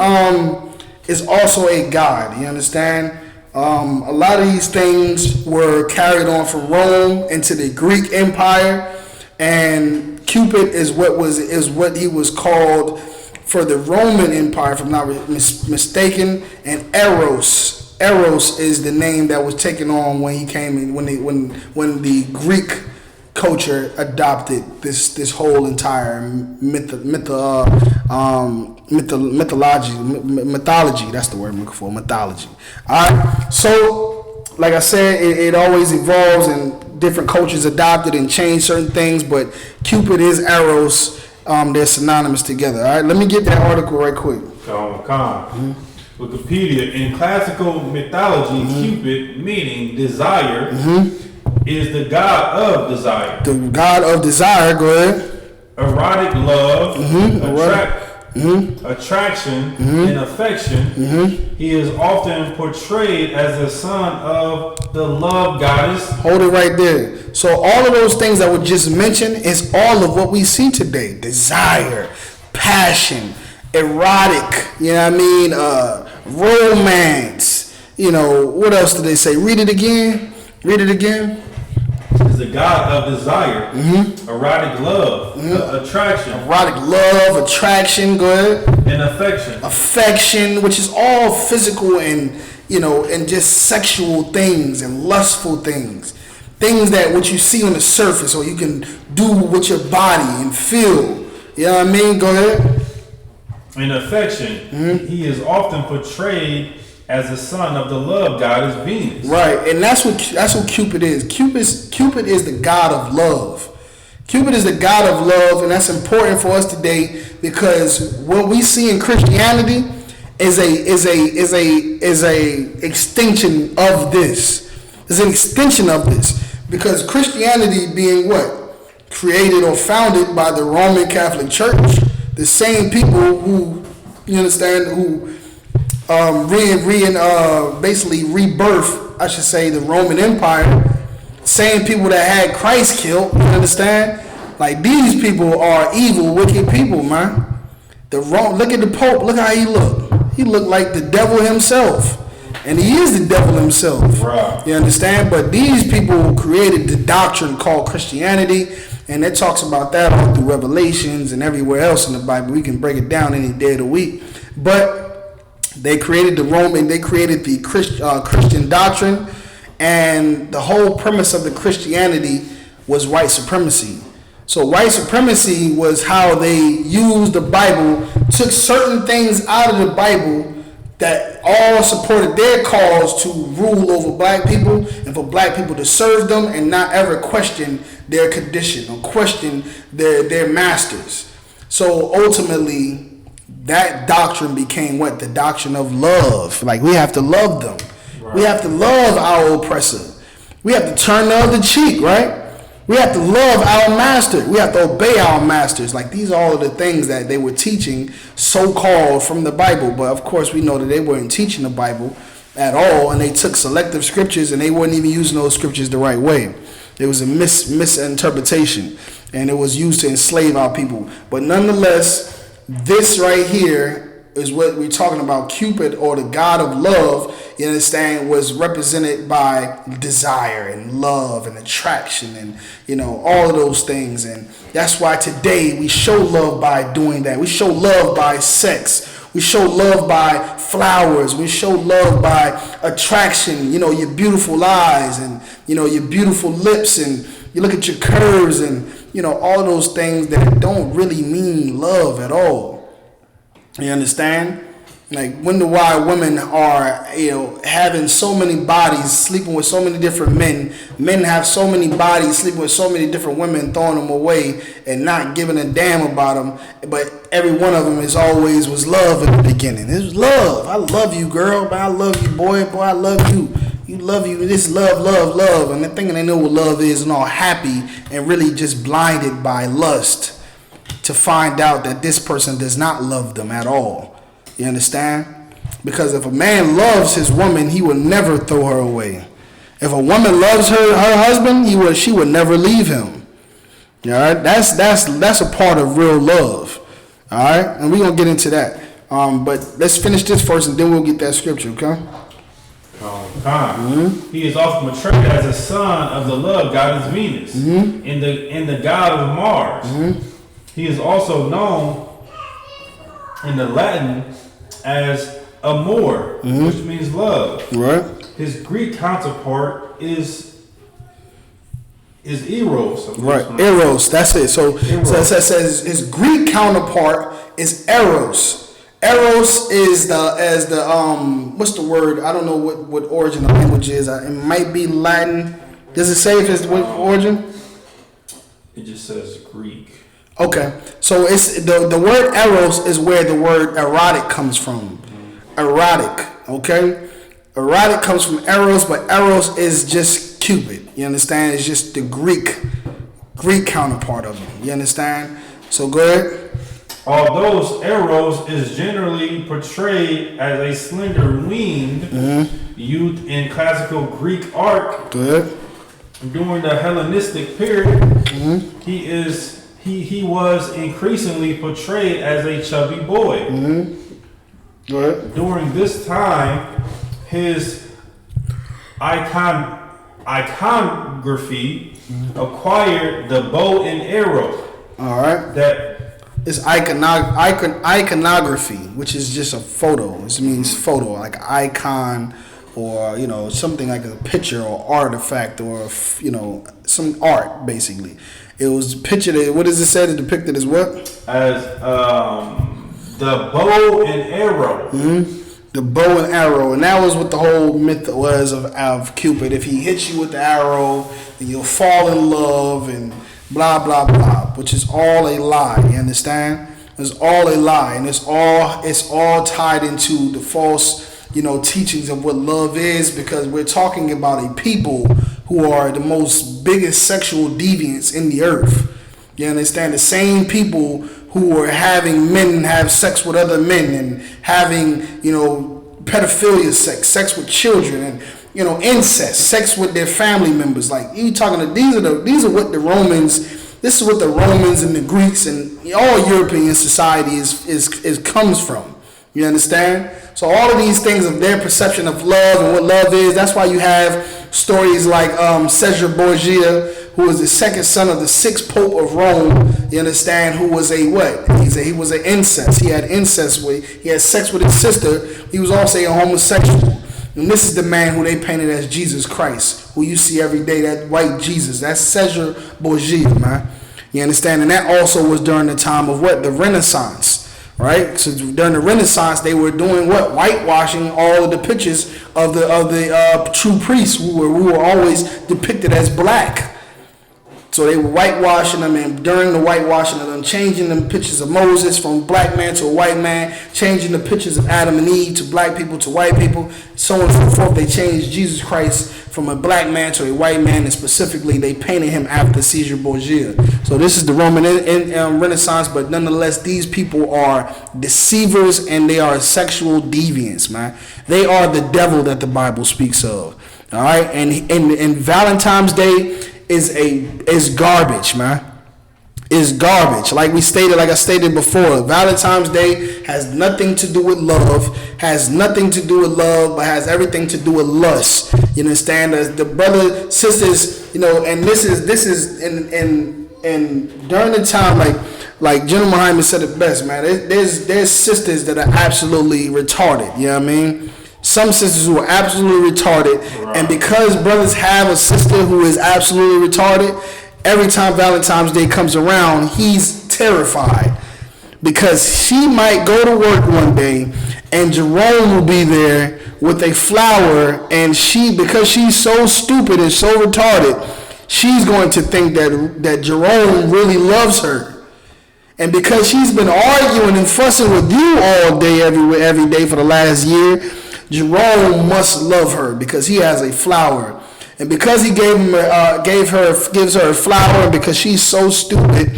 is also a god. You understand? A lot of these things were carried on from Rome into the Greek Empire, and Cupid is what he was called for the Roman Empire, if I'm not mistaken. And Eros is the name that was taken on when he came in, when the Greek culture adopted this whole entire mythology. That's the word I'm looking for. Mythology. All right. So, like I said, it always evolves, and different cultures adopted and changed certain things. But Cupid is Eros. They're synonymous together. All right. Let me get that article right quick. Wikipedia. In classical mythology, Cupid, meaning desire, is the god of desire. The god of desire. Go ahead. Erotic love, attraction, and affection. He is often portrayed as the son of the love goddess. Hold it right there. So all of those things that were just mentioned is all of what we see today. Desire, passion, erotic, you know what I mean? Romance. You know, what else did they say? Read it again. Is the god of desire, erotic love, attraction. Erotic love, attraction, go ahead. And affection. Affection, which is all physical and, and just sexual things and lustful things. Things that what you see on the surface or you can do with your body and feel. You know what I mean? Go ahead. In affection, he is often portrayed as the son of the love goddess Venus. Right, and that's what Cupid is. Cupid is the god of love. Cupid is the god of love, and that's important for us today because what we see in Christianity is a extension of this. It's an extension of this because Christianity being what? Created or founded by the Roman Catholic Church, the same people who, you understand, who basically rebirth, I should say, the Roman Empire. Same people that had Christ killed, you understand? Like, these people are evil, wicked people, man. Look at the Pope, look how he look. He looked like the devil himself. And he is the devil himself. Right. You understand? But these people created the doctrine called Christianity, and it talks about that all through Revelations and everywhere else in the Bible. We can break it down any day of the week. But they created the Christian doctrine, and the whole premise of the Christianity was white supremacy. So white supremacy was how they used the Bible, took certain things out of the Bible that all supported their cause to rule over black people and for black people to serve them and not ever question their condition or question their masters. So ultimately, that doctrine became what? The doctrine of love. Like, we have to love them. Right. We have to love our oppressor. We have to turn the other cheek, right? We have to love our master. We have to obey our masters. Like, these are all of the things that they were teaching, so-called, from the Bible. But, of course, we know that they weren't teaching the Bible at all, and they took selective scriptures, and they weren't even using those scriptures the right way. There was a misinterpretation, and it was used to enslave our people. But nonetheless, this right here is what we're talking about. Cupid, or the god of love, you understand, was represented by desire and love and attraction and, all of those things. And that's why today we show love by doing that. We show love by sex. We show love by flowers. We show love by attraction, your beautiful eyes and, your beautiful lips, and you look at your curves and, all of those things that don't really mean love at all. You understand? Like, wonder why women are, having so many bodies, sleeping with so many different men. Men have so many bodies, sleeping with so many different women, throwing them away and not giving a damn about them. But every one of them was love in the beginning. It was love. I love you, girl. But I love you, boy. Boy, I love you. You love you. This love. And they're thinking they know what love is and all happy and really just blinded by lust to find out that this person does not love them at all. You understand? Because if a man loves his woman, he will never throw her away. If a woman loves her husband, she would never leave him. All right? That's a part of real love. All right? And we're going to get into that. But let's finish this first, and then we'll get that scripture, okay? He is often portrayed as a son of the love goddess Venus and the god of Mars. He is also known in the Latin as amor, which means love. Right. His Greek counterpart is Eros. Right, Eros. That's it. So it says his Greek counterpart is Eros. Eros is the what's the word? I don't know what origin the language is. It might be Latin. Does it say if it's what origin? It just says Greek. Okay, so it's the word eros is where the word erotic comes from. Erotic, okay? Erotic comes from eros, but eros is just Cupid. You understand? It's just the Greek counterpart of it. You understand? So go ahead. Although Eros is generally portrayed as a slender-winged youth in classical Greek art, Good. during the Hellenistic period, he was increasingly portrayed as a chubby boy. Go ahead. During this time, his iconography acquired the bow and arrow. All right. That It's iconography, which is just a photo. It means photo, like icon, or something like a picture or artifact, or some art basically. It was pictured. What does it say? It depicted as what? As the bow and arrow. The bow and arrow, and that was what the whole myth was of Cupid. If he hits you with the arrow, then you'll fall in love and blah blah blah, which is all a lie. You understand? It's all a lie, and it's all tied into the false, teachings of what love is, because we're talking about a people who are the most biggest sexual deviants in the earth. You understand? The same people who are having men have sex with other men and having, pedophilia sex with children, and incest, sex with their family members. Like you talking to these are what the Romans. This is what the Romans and the Greeks and all European society is comes from. You understand? So all of these things of their perception of love and what love is. That's why you have stories like Caesar Borgia, who was the second son of the sixth Pope of Rome. You understand? Who was a what? He was an incest. He had he had sex with his sister. He was also a homosexual. And this is the man who they painted as Jesus Christ, who you see every day, that white Jesus. That's Caesar Borgia, man. You understand? And that also was during the time of what? The Renaissance, right? So during the Renaissance, they were doing what? Whitewashing all of the pictures of the true priests who were always depicted as black. So they were whitewashing them, and during the whitewashing of them, changing them pictures of Moses from black man to a white man, changing the pictures of Adam and Eve to black people to white people, so on and so forth. They changed Jesus Christ from a black man to a white man, and specifically they painted him after Caesar Borgia. So this is the Roman Renaissance, but nonetheless, these people are deceivers and they are sexual deviants, man. They are the devil that the Bible speaks of. All right, and Valentine's Day is garbage, man. Is garbage. Like I stated before, Valentine's Day has nothing to do with love, but has everything to do with lust. You understand? The brother, sisters, and this is and during the time, like General Muhammad said it best, man. There's sisters that are absolutely retarded. You know what I mean? Some sisters who are absolutely retarded, right. And because brothers have a sister who is absolutely retarded, every time Valentine's Day comes around, he's terrified because she might go to work one day and Jerome will be there with a flower, and because she's so stupid and so retarded, she's going to think that Jerome really loves her. And because she's been arguing and fussing with you all day, every day for the last year, Jerome must love her because he has a flower. And because he gives her a flower, and because she's so stupid,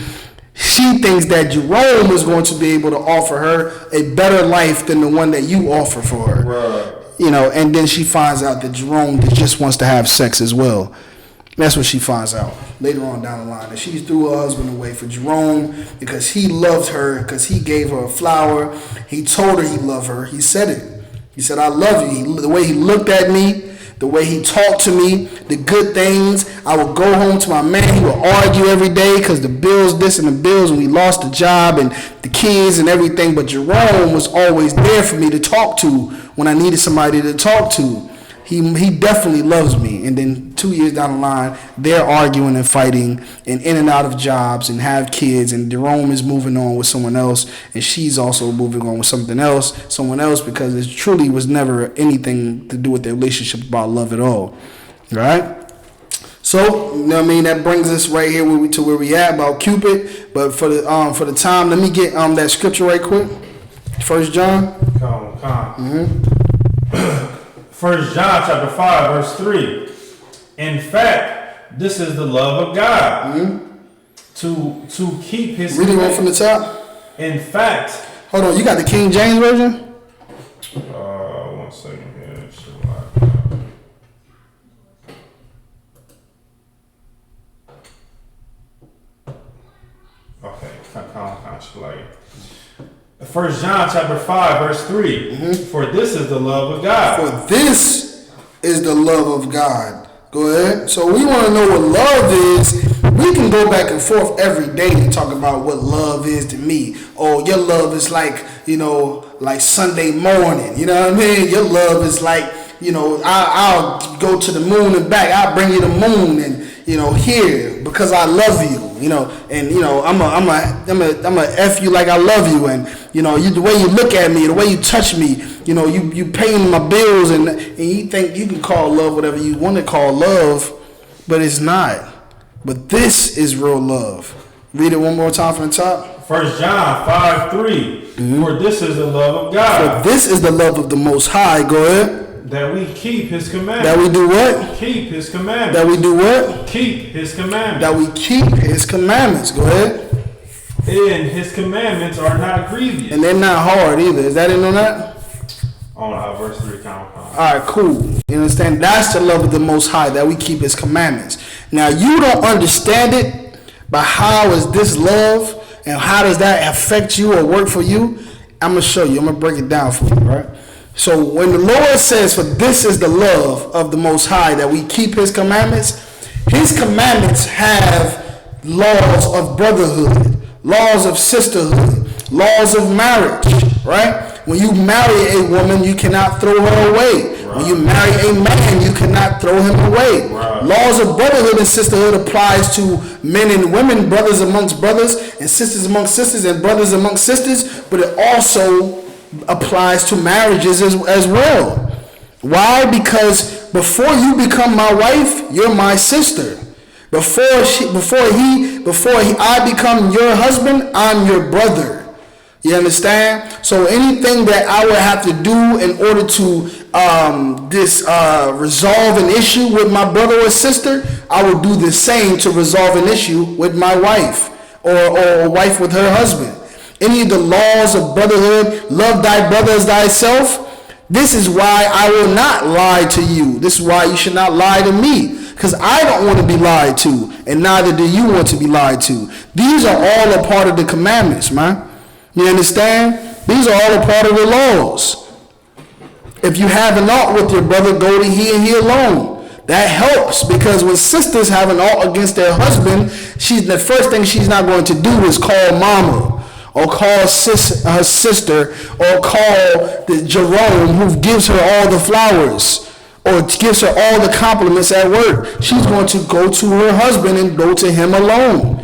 she thinks that Jerome is going to be able to offer her a better life than the one that you offer for her. Right. And then she finds out that Jerome just wants to have sex as well. That's what she finds out later on down the line. That she threw her husband away for Jerome because he loved her, because he gave her a flower. He told her he loved her. He said it. He said, I love you. The way he looked at me, the way he talked to me, the good things. I would go home to my man. He would argue every day because the bills this and the bills, and we lost the job and the kids and everything. But Jerome was always there for me to talk to when I needed somebody to talk to. He definitely loves me. And then 2 years down the line, they're arguing and fighting and in and out of jobs and have kids. And Jerome is moving on with someone else. And she's also moving on with someone else, because it truly was never anything to do with their relationship about love at all. Right? So, you know what I mean? That brings us right here to where we at about Cupid. But for the time, let me get that scripture right quick. 1 John. Come. Mm-hmm. 1 John chapter 5 verse 3. In fact, this is the love of God, to keep his. Read it right from the top. In fact. Hold on, you got the King James version? 1 second here. Okay, like 1 John chapter 5 verse 3. For this is the love of God. For this is the love of God. Go ahead. So we want to know what love is. We can go back and forth every day and talk about what love is to me. Oh, your love is like, like Sunday morning. You know what I mean? Your love is like, I'll go to the moon and back. I'll bring you the moon and, here because I love you. And I'm a F you like I love you, and the way you look at me, the way you touch me, you paying my bills, and you think you can call love whatever you want to call love, but it's not. But this is real love. Read it one more time from the top. 1 John 5:3. For this is the love of God. For this is the love of the Most High. Go ahead. That we keep his commandments. That we do what? Keep his commandments. That we do what? Keep his commandments. That we keep his commandments. Go ahead. And his commandments are not grievous. And they're not hard either. Is that in on that? On verse 3 count. All right, cool. You understand? That's the love of the Most High, that we keep his commandments. Now, you don't understand it, but how is this love and how does that affect you or work for you? I'm going to show you. I'm going to break it down for you, right? So when the Lord says, for this is the love of the Most High, that we keep his commandments have laws of brotherhood, laws of sisterhood, laws of marriage, right? When you marry a woman, you cannot throw her away. Right. When you marry a man, you cannot throw him away. Right. Laws of brotherhood and sisterhood applies to men and women, brothers amongst brothers, and sisters amongst sisters, and brothers amongst sisters, but it also applies to marriages as well. Why? Because before you become my wife, you're my sister. Before I become your husband, I'm your brother. You understand? So anything that I would have to do in order to resolve an issue with my brother or sister, I would do the same to resolve an issue with my wife or a wife with her husband. Any of the laws of brotherhood, love thy brother as thyself. This is why I will not lie to you. This is why you should not lie to me. Because I don't want to be lied to, and neither do you want to be lied to. These are all a part of the commandments, man. You understand? These are all a part of the laws. If you have an ought with your brother, go to he and he alone. That helps, because when sisters have an ought against their husband, the first thing she's not going to do is call mama, or call her sister, or call the Jerome who gives her all the flowers, or gives her all the compliments at work. She's going to go to her husband and go to him alone.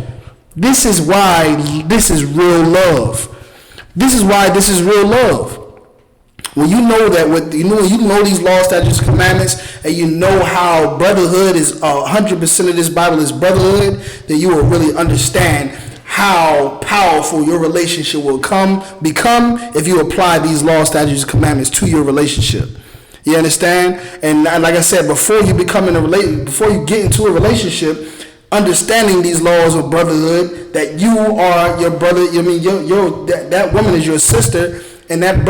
This is why this is real love. This is why this is real love. When you know that, you know these laws, statutes, commandments, and you know how brotherhood is 100% of this Bible is brotherhood, then you will really understand how powerful your relationship will become if you apply these laws, statutes, and commandments to your relationship. You understand? And like I said, before you get into a relationship, understanding these laws of brotherhood, that you are your brother. I mean, that woman is your sister, and that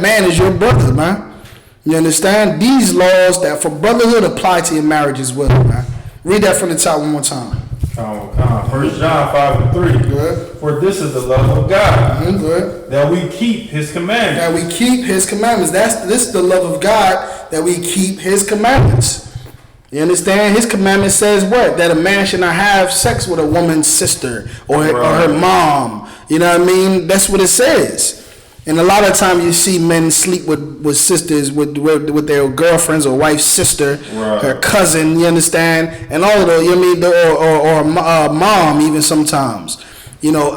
man is your brother, man. You understand? These laws that for brotherhood apply to your marriage as well, man. Read that from the top one more time. First John 5:3. Good. For this is the love of God, Good. that we keep His commandments. That we keep His commandments. This is the love of God, that we keep His commandments. You understand? His commandment says what? That a man should not have sex with a woman's sister or her mom. You know what I mean? That's what it says. And a lot of time you see men sleep with sisters, with their girlfriends or wife's sister, her cousin. You understand? And all of those. You know what I mean? Or mom even sometimes. You know,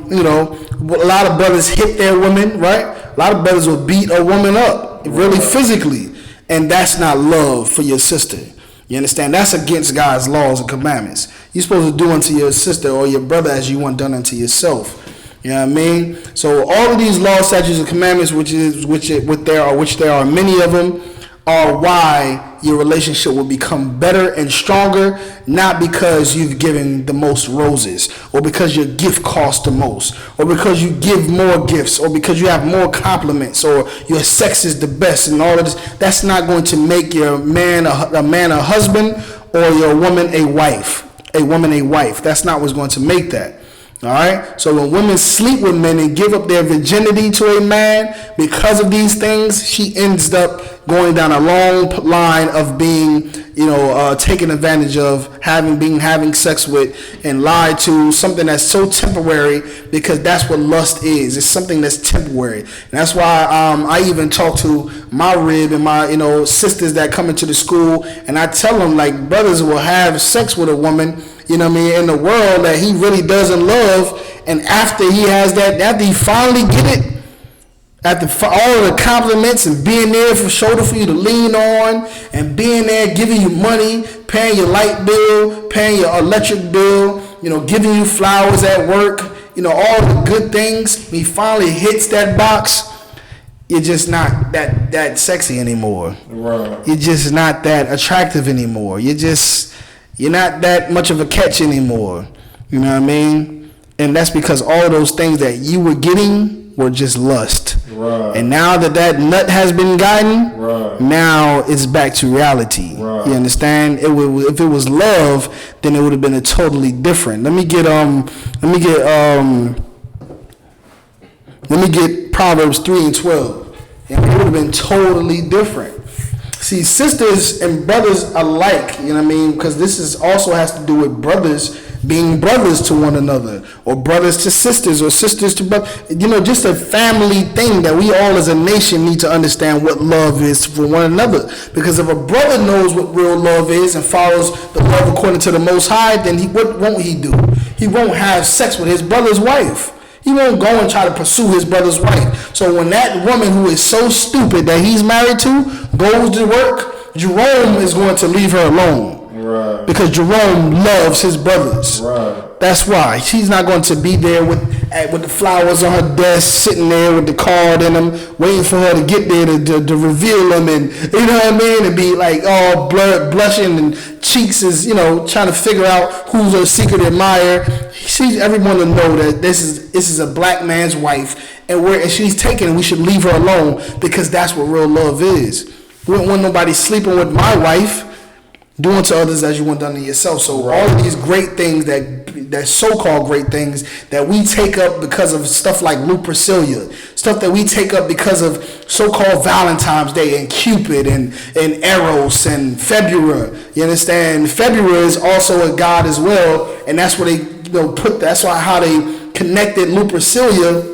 you know, a lot of brothers hit their women, right? A lot of brothers will beat a woman up, really physically. And that's not love for your sister. You understand? That's against God's laws and commandments. You're supposed to do unto your sister or your brother as you want done unto yourself. You know what I mean? So all of these laws, statutes, and commandments, which there are many of them, are why your relationship will become better and stronger, not because you've given the most roses, or because your gift costs the most, or because you give more gifts, or because you have more compliments, or your sex is the best, and all of this. That's not going to make your man a husband, or your woman a wife. That's not what's going to make that. All right. So when women sleep with men and give up their virginity to a man because of these things, she ends up going down a long line of being, taken advantage of, having sex with, and lied to. Something that's so temporary, because that's what lust is. It's something that's temporary. And that's why I even talk to my rib and my sisters that come into the school, and I tell them, like, brothers will have sex with a woman, you know what I mean, in the world that he really doesn't love, and after he has that, after he finally get it, after all of the compliments and being there for shoulder for you to lean on, and being there giving you money, paying your light bill, paying your electric bill, giving you flowers at work, all the good things, he finally hits that box, you're just not that sexy anymore. Right. You're just not that attractive anymore. You're not that much of a catch anymore. You know what I mean? And that's because all those things that you were getting were just lust. Right. And now that nut has been gotten, now it's back to reality. Right. You understand? If it was love, then it would have been a totally different. Let me get Proverbs 3:12. And it would have been totally different. See, sisters and brothers alike, you know what I mean? Because this also has to do with brothers being brothers to one another, or brothers to sisters, or sisters to brothers. Just a family thing that we all as a nation need to understand what love is for one another. Because if a brother knows what real love is and follows the love according to the Most High, then what won't he do? He won't have sex with his brother's wife. He won't go and try to pursue his brother's wife. So when that woman who is so stupid that he's married to goes to work, Jerome is going to leave her alone. Right. Because Jerome loves his brothers. Right. That's why. She's not going to be there with the flowers on her desk, sitting there with the card in them, waiting for her to get there to reveal them, and you know what I mean, and be like all blushing and cheeks is trying to figure out who's her secret admirer. Everyone to know that this is a black man's wife, and she's taken, and we should leave her alone, because that's what real love is. We don't want nobody sleeping with my wife. Doing to others as you want done to yourself. So all of these great things that so-called great things that we take up because of stuff like Lupercilia, stuff that we take up because of so-called Valentine's Day and Cupid and Eros and February. You understand? February is also a god as well, and that's where they that's why how they connected Lupercilia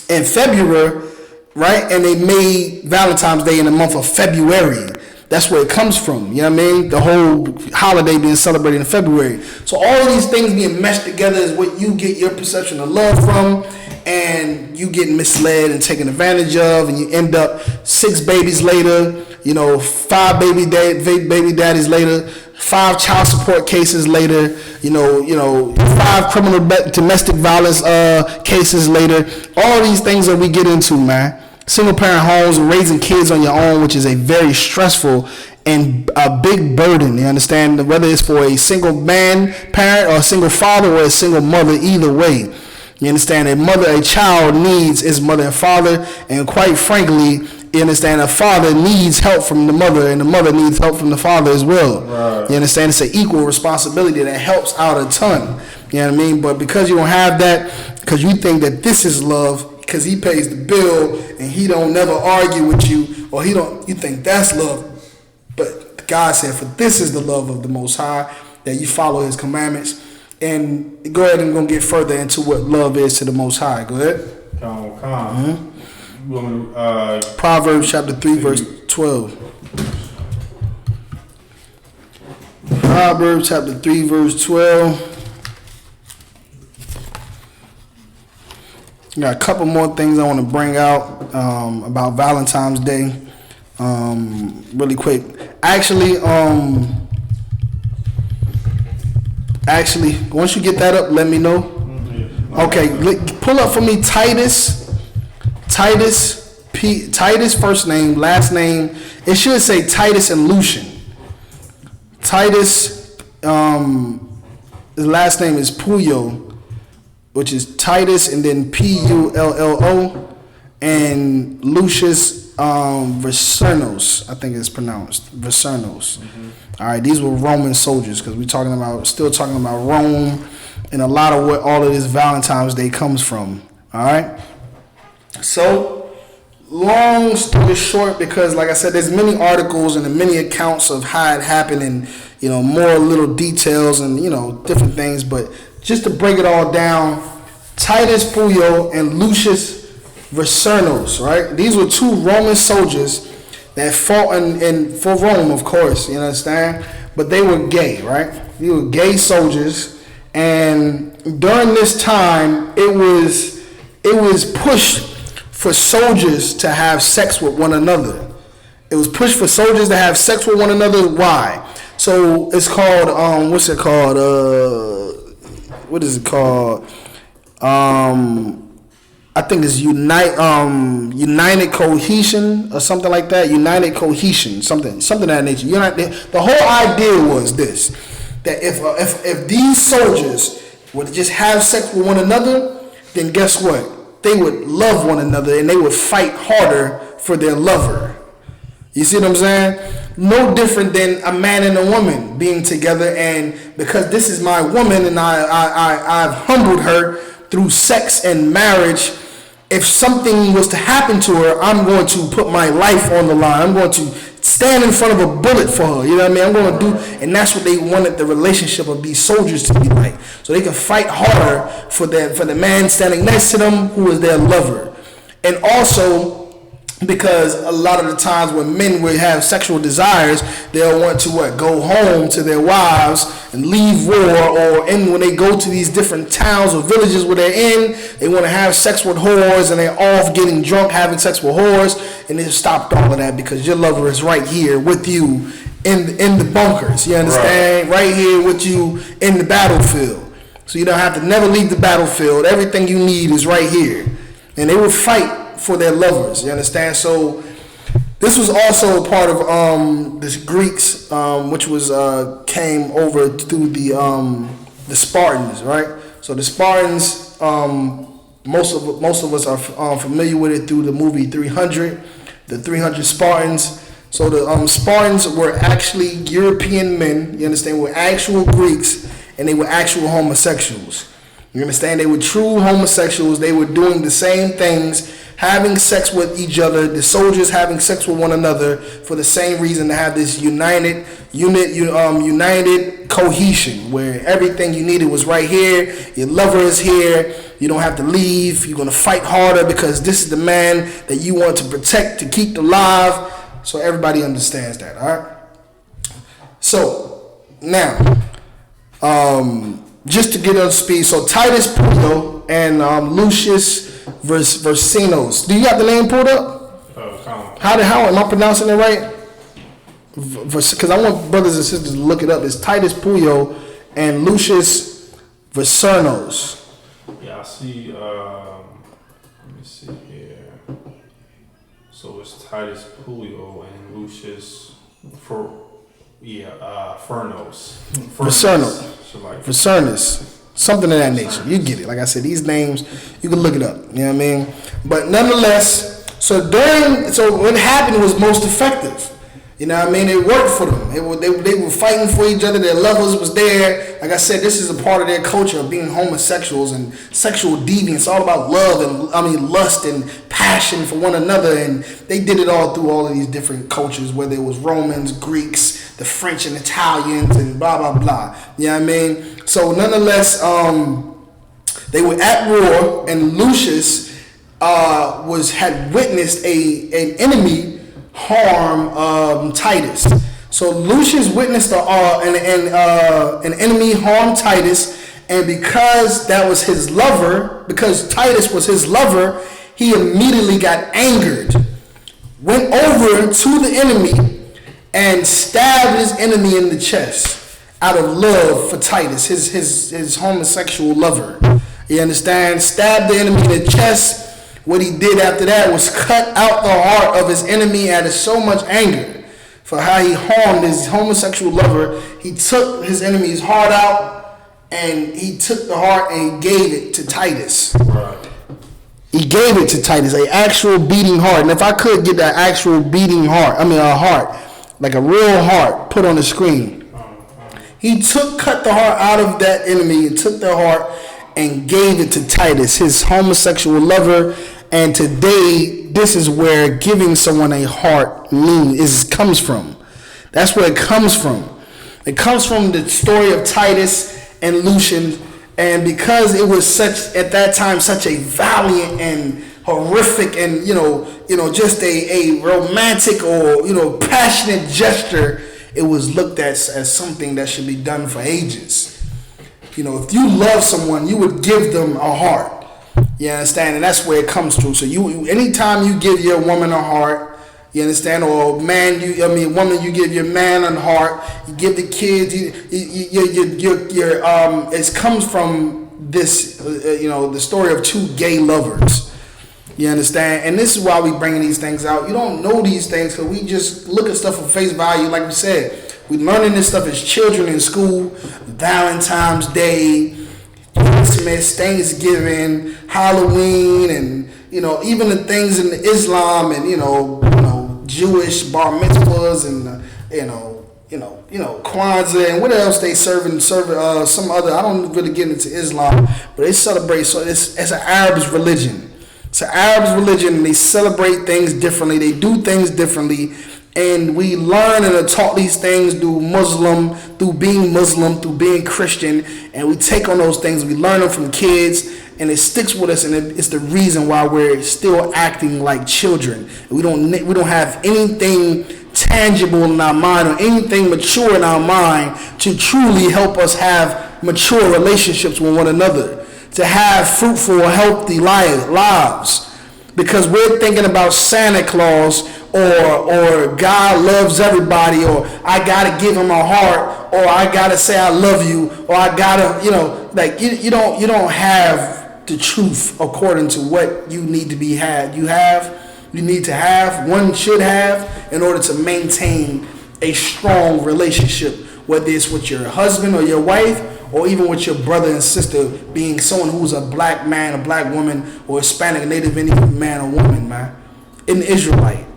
and February, right? And they made Valentine's Day in the month of February. That's where it comes from, you know what I mean? The whole holiday being celebrated in February. So all of these things being meshed together is what you get your perception of love from, and you get misled and taken advantage of, and you end up 6 babies later, 5 baby daddies later, 5 child support cases later, 5 criminal domestic violence cases later. All these things that we get into, man. Single parent homes, raising kids on your own, which is a very stressful and a big burden. You understand? Whether it's for a single man parent or a single father or a single mother, either way. You understand? A child needs his mother and father, and quite frankly, You understand? A father needs help from the mother, and the mother needs help from the father as well. Right. You understand? It's an equal responsibility that helps out a ton. You know what I mean? But because you don't have that, because you think that this is love, because he pays the bill and he don't never argue with you, or you think that's love. But God said, for this is the love of the Most High, that you follow his commandments. And go ahead and go get further into what love is to the Most High. Go ahead. Proverbs chapter 3, verse 12. Proverbs chapter 3, verse 12. Got a couple more things I want to bring out about Valentine's Day. Really quick. Actually, once you get that up, let me know. Okay, pull up for me Titus first name, last name. It should say Titus and Lucian. Titus, his last name is Puyo, which is Titus and then Pullo, and Lucius Versernos, I think it's pronounced Versernos. All right, these were Roman soldiers, because we're still talking about Rome, and a lot of what all of this Valentine's Day comes from. All right, so long story short, because like I said, there's many articles and many accounts of how it happened, and more little details and different things, but just to break it all down, Titus Puyo and Lucius Versernos, right? These were two Roman soldiers that fought for Rome, of course, you understand? But they were gay, right? They were gay soldiers, and during this time, it was pushed for soldiers to have sex with one another. It was pushed for soldiers to have sex with one another. Why? So it's called what's it called? What is it called? I think it's United Cohesion or something like that. United Cohesion, something of that nature. The whole idea was this: that if these soldiers would just have sex with one another, then guess what? They would love one another and they would fight harder for their lover. You see what I'm saying? No different than a man and a woman being together, and because this is my woman and I've humbled her through sex and marriage, if something was to happen to her, I'm going to put my life on the line. I'm going to stand in front of a bullet for her. You know what I mean? I'm going to do, and that's what they wanted the relationship of these soldiers to be like, so they can fight harder for the man standing next to them who is their lover. And also, because a lot of the times when men would have sexual desires, they'll want to go home to their wives and leave war, or when they go to these different towns or villages where they're in, they want to have sex with whores, and they're off getting drunk having sex with whores, and they stopped all of that because your lover is right here with you in the bunkers. You understand? Right here with you in the battlefield. So you don't have to never leave the battlefield. Everything you need is right here. And they would fight for their lovers, you understand? So this was also a part of the Greeks, which was came over through the Spartans, right? So the Spartans, most of us are familiar with it through the movie 300, the 300 Spartans. So the Spartans were actually European men, you understand, were actual Greeks, and they were actual homosexuals. You understand? They were true homosexuals. They were doing the same things, having sex with each other, the soldiers having sex with one another for the same reason, to have this united cohesion, where everything you needed was right here. Your lover is here. You don't have to leave. You're going to fight harder because this is the man that you want to protect, to keep alive. So everybody understands that, all right? So now, just to get on speed, so Titus Puyo and Lucius Versernos. Do you have the name pulled up? How am I pronouncing it right? Because I want brothers and sisters to look it up. It's Titus Puyo and Lucius Versernos. Yeah, I see. Let me see here. So it's Titus Puyo and Lucius Versernos. Versernos. Something of that nature. You get it. Like I said, these names, you can look it up. You know what I mean? But nonetheless, So what happened was most effective. You know what I mean? It worked for them. They were fighting for each other. Their lovers was there. Like I said, this is a part of their culture of being homosexuals and sexual deviance. It's all about love and lust and passion for one another. And they did it all through all of these different cultures, whether it was Romans, Greeks, the French and Italians, and blah blah blah. You know what I mean? So nonetheless, they were at war, and Lucius had witnessed an enemy harm Titus. So Lucius witnessed an enemy harm Titus, and because that was his lover, because Titus was his lover, he immediately got angered, went over to the enemy, and stabbed his enemy in the chest out of love for Titus, his homosexual lover. You understand? Stabbed the enemy in the chest. What he did after that was cut out the heart of his enemy out of so much anger for how he harmed his homosexual lover. He took his enemy's heart out, and he took the heart and he gave it to Titus. Right. He gave it to Titus, an actual beating heart. And if I could get that actual beating heart, a heart, like a real heart, put on the screen. He cut the heart out of that enemy and took the heart and gave it to Titus, his homosexual lover. And today, this is where giving someone a heart comes from. That's where it comes from. It comes from the story of Titus and Lucian. And because it was at that time such a valiant and horrific and just a romantic or passionate gesture, it was looked at as something that should be done for ages. If you love someone, you would give them a heart. You understand? And that's where it comes to. So anytime you give your woman a heart, you understand, or woman, you give your man a heart, you give the kids, it comes from this, the story of two gay lovers. You understand? And this is why we bringing these things out. You don't know these things because we just look at stuff for face value, like we said. We learning this stuff as children in school. Valentine's Day, Christmas, Thanksgiving, Halloween, and even the things in the Islam and Jewish bar mitzvahs and Kwanzaa and what else they serve some other. I don't really get into Islam, but they celebrate. So it's an Arab's religion. It's an Arab's religion, and they celebrate things differently. They do things differently. And we learn and are taught these things through being Christian, and we take on those things. We learn them from kids, and it sticks with us, and it's the reason why we're still acting like children. We don't have anything tangible in our mind or anything mature in our mind to truly help us have mature relationships with one another, to have fruitful, healthy lives. Because we're thinking about Santa Claus or God loves everybody, or I gotta give him a heart, or I gotta say I love you, or I gotta, you don't have the truth according to what you need to be had. You need to have, one should have, in order to maintain a strong relationship, whether it's with your husband or your wife, or even with your brother and sister, being someone who's a black man, a black woman, or Hispanic, Native Indian man or woman, man, an Israelite.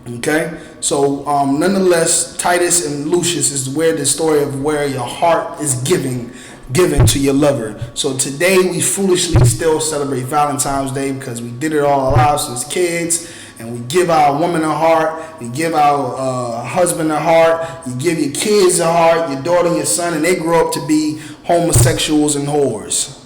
Okay, so nonetheless, Titus and Lucius is where the story of where your heart is given to your lover. So today we foolishly still celebrate Valentine's Day because we did it all our lives as kids, and we give our woman a heart, we give our husband a heart, you give your kids a heart, your daughter and your son, and they grow up to be homosexuals and whores.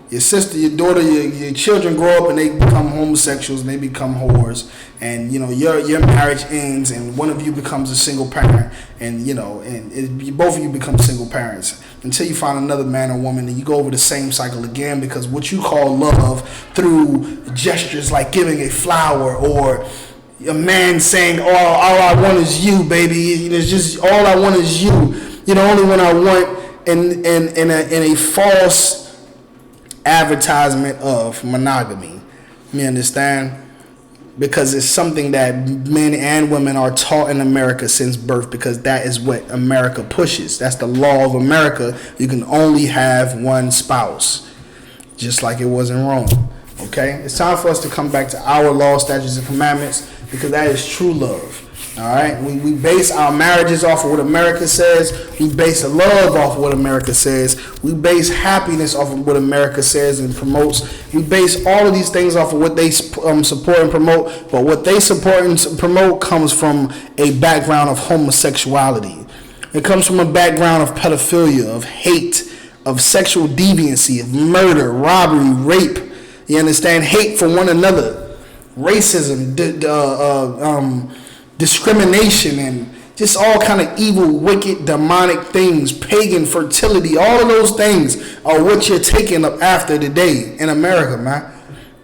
Your sister, your daughter, your children grow up and they become homosexuals and they become whores, and your marriage ends and one of you becomes a single parent, and both of you become single parents until you find another man or woman, and you go over the same cycle again, because what you call love through gestures like giving a flower or a man saying, all I want is you, baby. It's just all I want is you. You're the only one I want, in a false advertisement of monogamy. You understand? Because it's something that men and women are taught in America since birth, because that is what America pushes. That's the law of America. You can only have one spouse, just like it was in Rome. Okay, it's time for us to come back to our law, statutes, and commandments, because that is true love. All right, we base our marriages off of what America says. We base love off of what America says. We base happiness off of what America says and promotes. We base all of these things off of what they support and promote. But what they support and promote comes from a background of homosexuality. It comes from a background of pedophilia, of hate, of sexual deviancy, of murder, robbery, rape. You understand? Hate for one another, racism, discrimination, and just all kind of evil, wicked, demonic things, pagan fertility. All of those things are what you're taking up after today in America, man.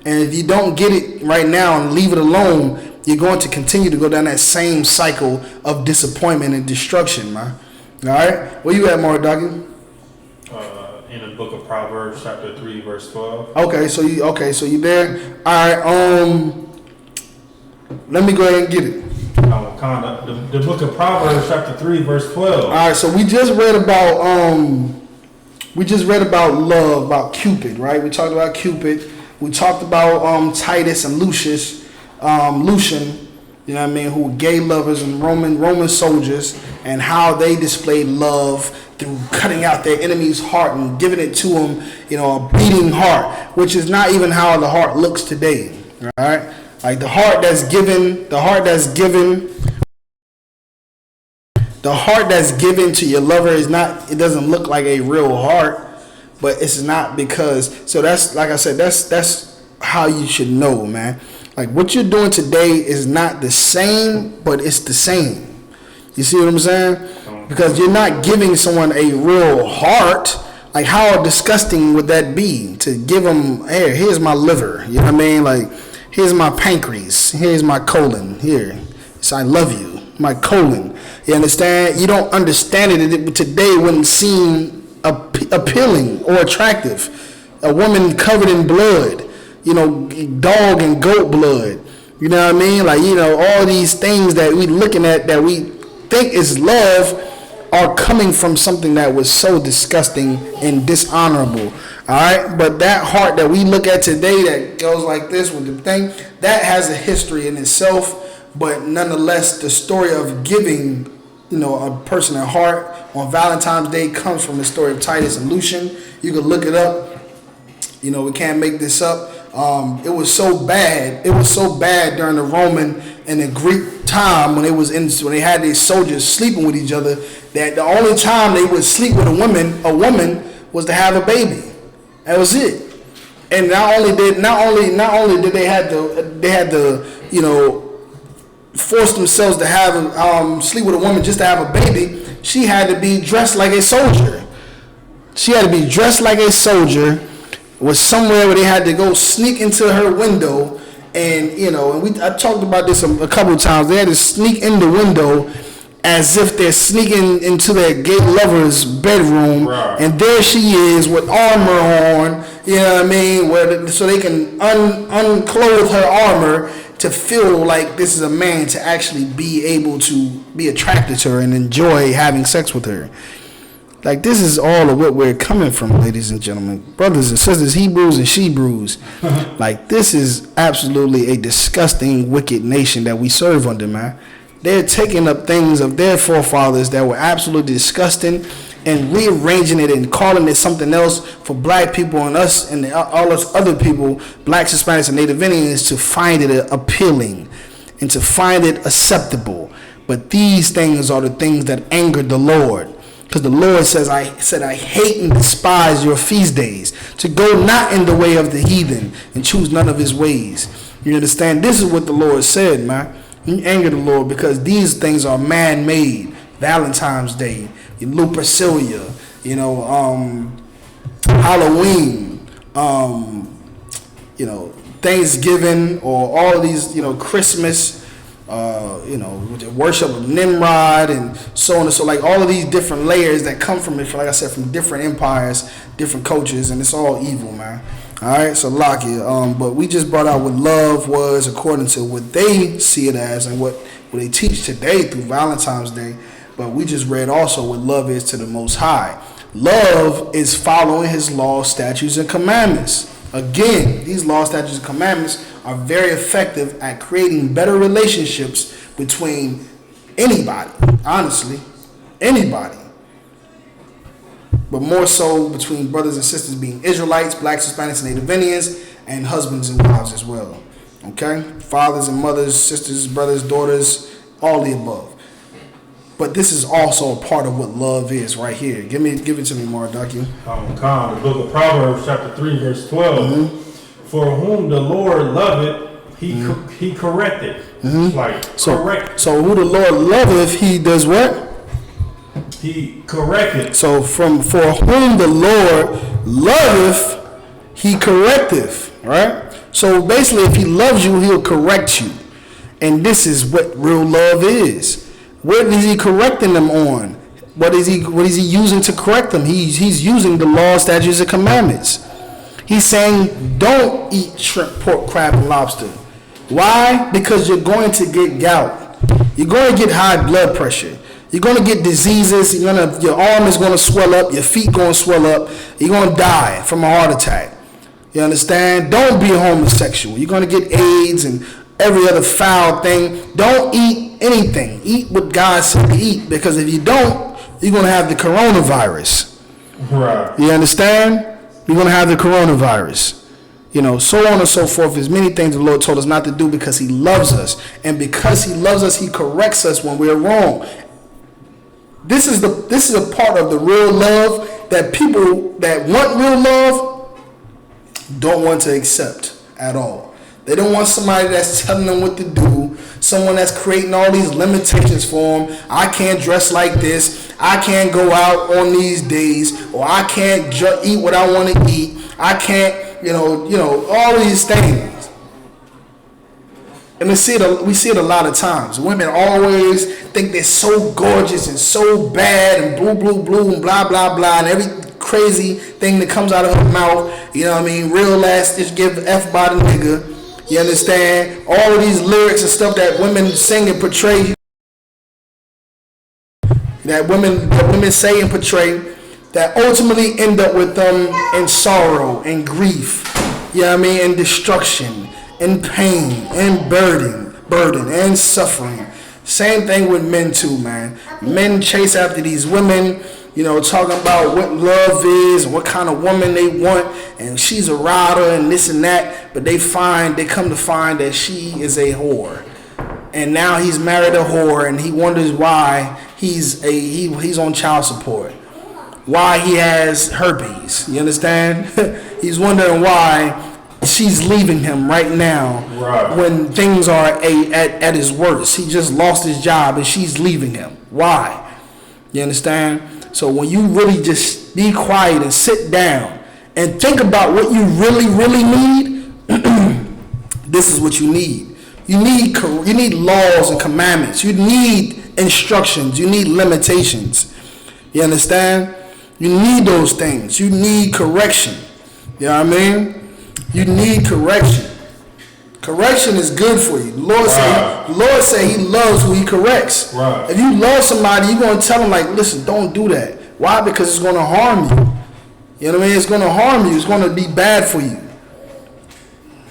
And if you don't get it right now and leave it alone, you're going to continue to go down that same cycle of disappointment and destruction, man. All right, where you at, Mark Doggy? In the book of Proverbs, chapter 3, verse 12. Okay, so you there? All right. Let me go ahead and get it. The book of Proverbs, chapter 3, verse 12. All right, so we just read about love, about Cupid, right? We talked about Cupid. We talked about Titus and Lucian, you know what I mean, who were gay lovers and Roman soldiers, and how they displayed love through cutting out their enemy's heart and giving it to them, you know, a beating heart, which is not even how the heart looks today. All right, like the heart that's given to your lover is not. It doesn't look like a real heart, but it's not because. So that's, like I said, that's how you should know, man. Like what you're doing today is not the same, but it's the same. You see what I'm saying? Because you're not giving someone a real heart. Like how disgusting would that be to give them, hey, here's my liver. You know what I mean? Like here's my pancreas. Here's my colon. Here. So I love you. My colon. You understand? You don't understand it. It today wouldn't seem appealing or attractive. A woman covered in blood. You know, dog and goat blood. You know what I mean? Like, you know, all these things that we looking at that we think is love are coming from something that was so disgusting and dishonorable. All right, but that heart that we look at today that goes like this with the thing, that has a history in itself. But nonetheless, the story of giving, you know, a person a heart on Valentine's Day comes from the story of Titus and Lucian. You can look it up. You know, we can't make this up. It was so bad. It was so bad during the Roman and the Greek time when they had these soldiers sleeping with each other, that the only time they would sleep with a woman was to have a baby. That was it. And not only did they had to you know, force themselves to have sleep with a woman just to have a baby. She had to be dressed like a soldier. Was somewhere where they had to go sneak into her window, and you know, and I talked about this a couple of times. They had to sneak in the window as if they're sneaking into their gay lover's bedroom, right. And there she is with armor on. You know what I mean? So they can unclothe her armor to feel like this is a man to actually be able to be attracted to her and enjoy having sex with her. Like, this is all of what we're coming from, ladies and gentlemen, brothers and sisters, Hebrews and Shebrews. Like, this is absolutely a disgusting, wicked nation that we serve under, man. They're taking up things of their forefathers that were absolutely disgusting and rearranging it and calling it something else for black people and us and all us other people, blacks, Hispanics, and Native Indians, to find it appealing and to find it acceptable. But these things are the things that angered the Lord. Because the Lord said, I hate and despise your feast days, to go not in the way of the heathen and choose none of his ways. You understand? This is what the Lord said, man. You anger the Lord because these things are man-made. Valentine's Day, Lupercilia, you know, Halloween, you know, Thanksgiving, or all of these, you know, Christmas, you know, worship of Nimrod and so on and so, like all of these different layers that come from it, like I said, from different empires, different cultures, and it's all evil, man. All right, so Lockie, but we just brought out what love was according to what they see it as and what they teach today through Valentine's Day. But we just read also what love is to the Most High. Love is following his laws, statutes, and commandments. Again, these laws, statutes, and commandments are very effective at creating better relationships between anybody, honestly, anybody. But more so between brothers and sisters being Israelites, blacks, Hispanics, and Native Indians, and husbands and wives as well. Okay? Fathers and mothers, sisters, brothers, daughters, all the above. But this is also a part of what love is right here. Give it to me, Mardaki. The book of Proverbs, chapter 3, verse 12. Mm-hmm. For whom the Lord loveth, he corrected. Mm-hmm. Correct. So who the Lord loveth, he does what? He corrected. So for whom the Lord loveth, he correcteth. Right? So basically, if he loves you, he'll correct you. And this is what real love is. What is he correcting them on? What is he using to correct them? He's using the law, statutes, and commandments. He's saying, don't eat shrimp, pork, crab, and lobster. Why? Because you're going to get gout. You're going to get high blood pressure. You're going to get diseases. Your arm is going to swell up. Your feet going to swell up. You're going to die from a heart attack. You understand? Don't be a homosexual. You're going to get AIDS and every other foul thing. Don't eat anything. Eat what God said to eat, because if you don't, you're going to have the coronavirus. Right. You understand? You're going to have the coronavirus. So on and so forth. There's many things the Lord told us not to do because he loves us. And because he loves us, he corrects us when we're wrong. This is a part of the real love that people that want real love don't want to accept at all. They don't want somebody that's telling them what to do, someone that's creating all these limitations for them. I can't dress like this. I can't go out on these days, or I can't eat what I want to eat. I can't, all these things. And we see it a lot of times. Women always think they're so gorgeous and so bad and blue and blah, blah, blah, and every crazy thing that comes out of her mouth. Real last just give F by the nigga. You understand? All of these lyrics and stuff that women sing and portray, that women say and portray, that ultimately end up with them in sorrow and grief, and destruction and pain and burden and suffering. Same thing with men too, man. Men chase after these women, talking about what love is and what kind of woman they want, and she's a rider and this and that, but they come to find that she is a whore. And now he's married a whore, and he wonders why he's on child support, why he has herpes. You understand? He's wondering why she's leaving him right now, right, when things are at his worst. He just lost his job and she's leaving him. Why? You understand? So when you really just be quiet and sit down and think about what you really, really need, this is what you need. You need laws and commandments. You need instructions. You need limitations. You understand? You need those things. You need correction. You know what I mean? You need correction. Correction is good for you. The Lord say he loves who he corrects. Right. If you love somebody, you're going to tell them, like, listen, don't do that. Why? Because it's going to harm you. You know what I mean? It's going to harm you. It's going to be bad for you.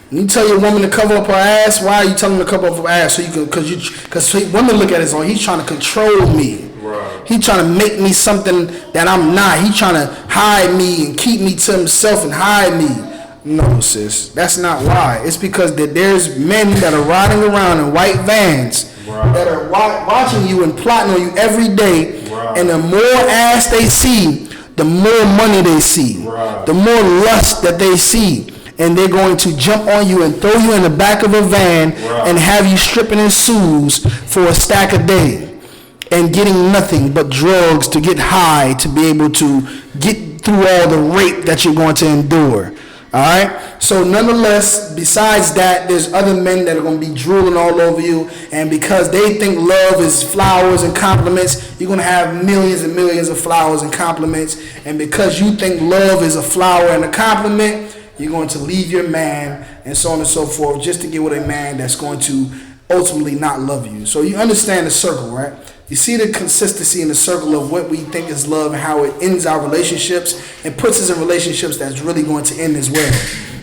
When you tell your woman to cover up her ass, why are you telling her to cover up her ass? Because women look at it as, he's trying to control me. Right. He's trying to make me something that I'm not. He's trying to hide me and keep me to himself and hide me. No, sis, that's not why. It's because there's men that are riding around in white vans, right, that are watching you and plotting on you every day. Right. And the more ass they see, the more money they see, right, the more lust that they see. And they're going to jump on you and throw you in the back of a van, right, and have you stripping in shoes for a stack a day and getting nothing but drugs to get high, to be able to get through all the rape that you're going to endure. All right. So nonetheless, besides that, there's other men that are going to be drooling all over you. And because they think love is flowers and compliments, you're going to have millions and millions of flowers and compliments. And because you think love is a flower and a compliment, you're going to leave your man and so on and so forth just to get with a man that's going to ultimately not love you. So you understand the circle, right? You see the consistency in the circle of what we think is love and how it ends our relationships and puts us in relationships that's really going to end as well.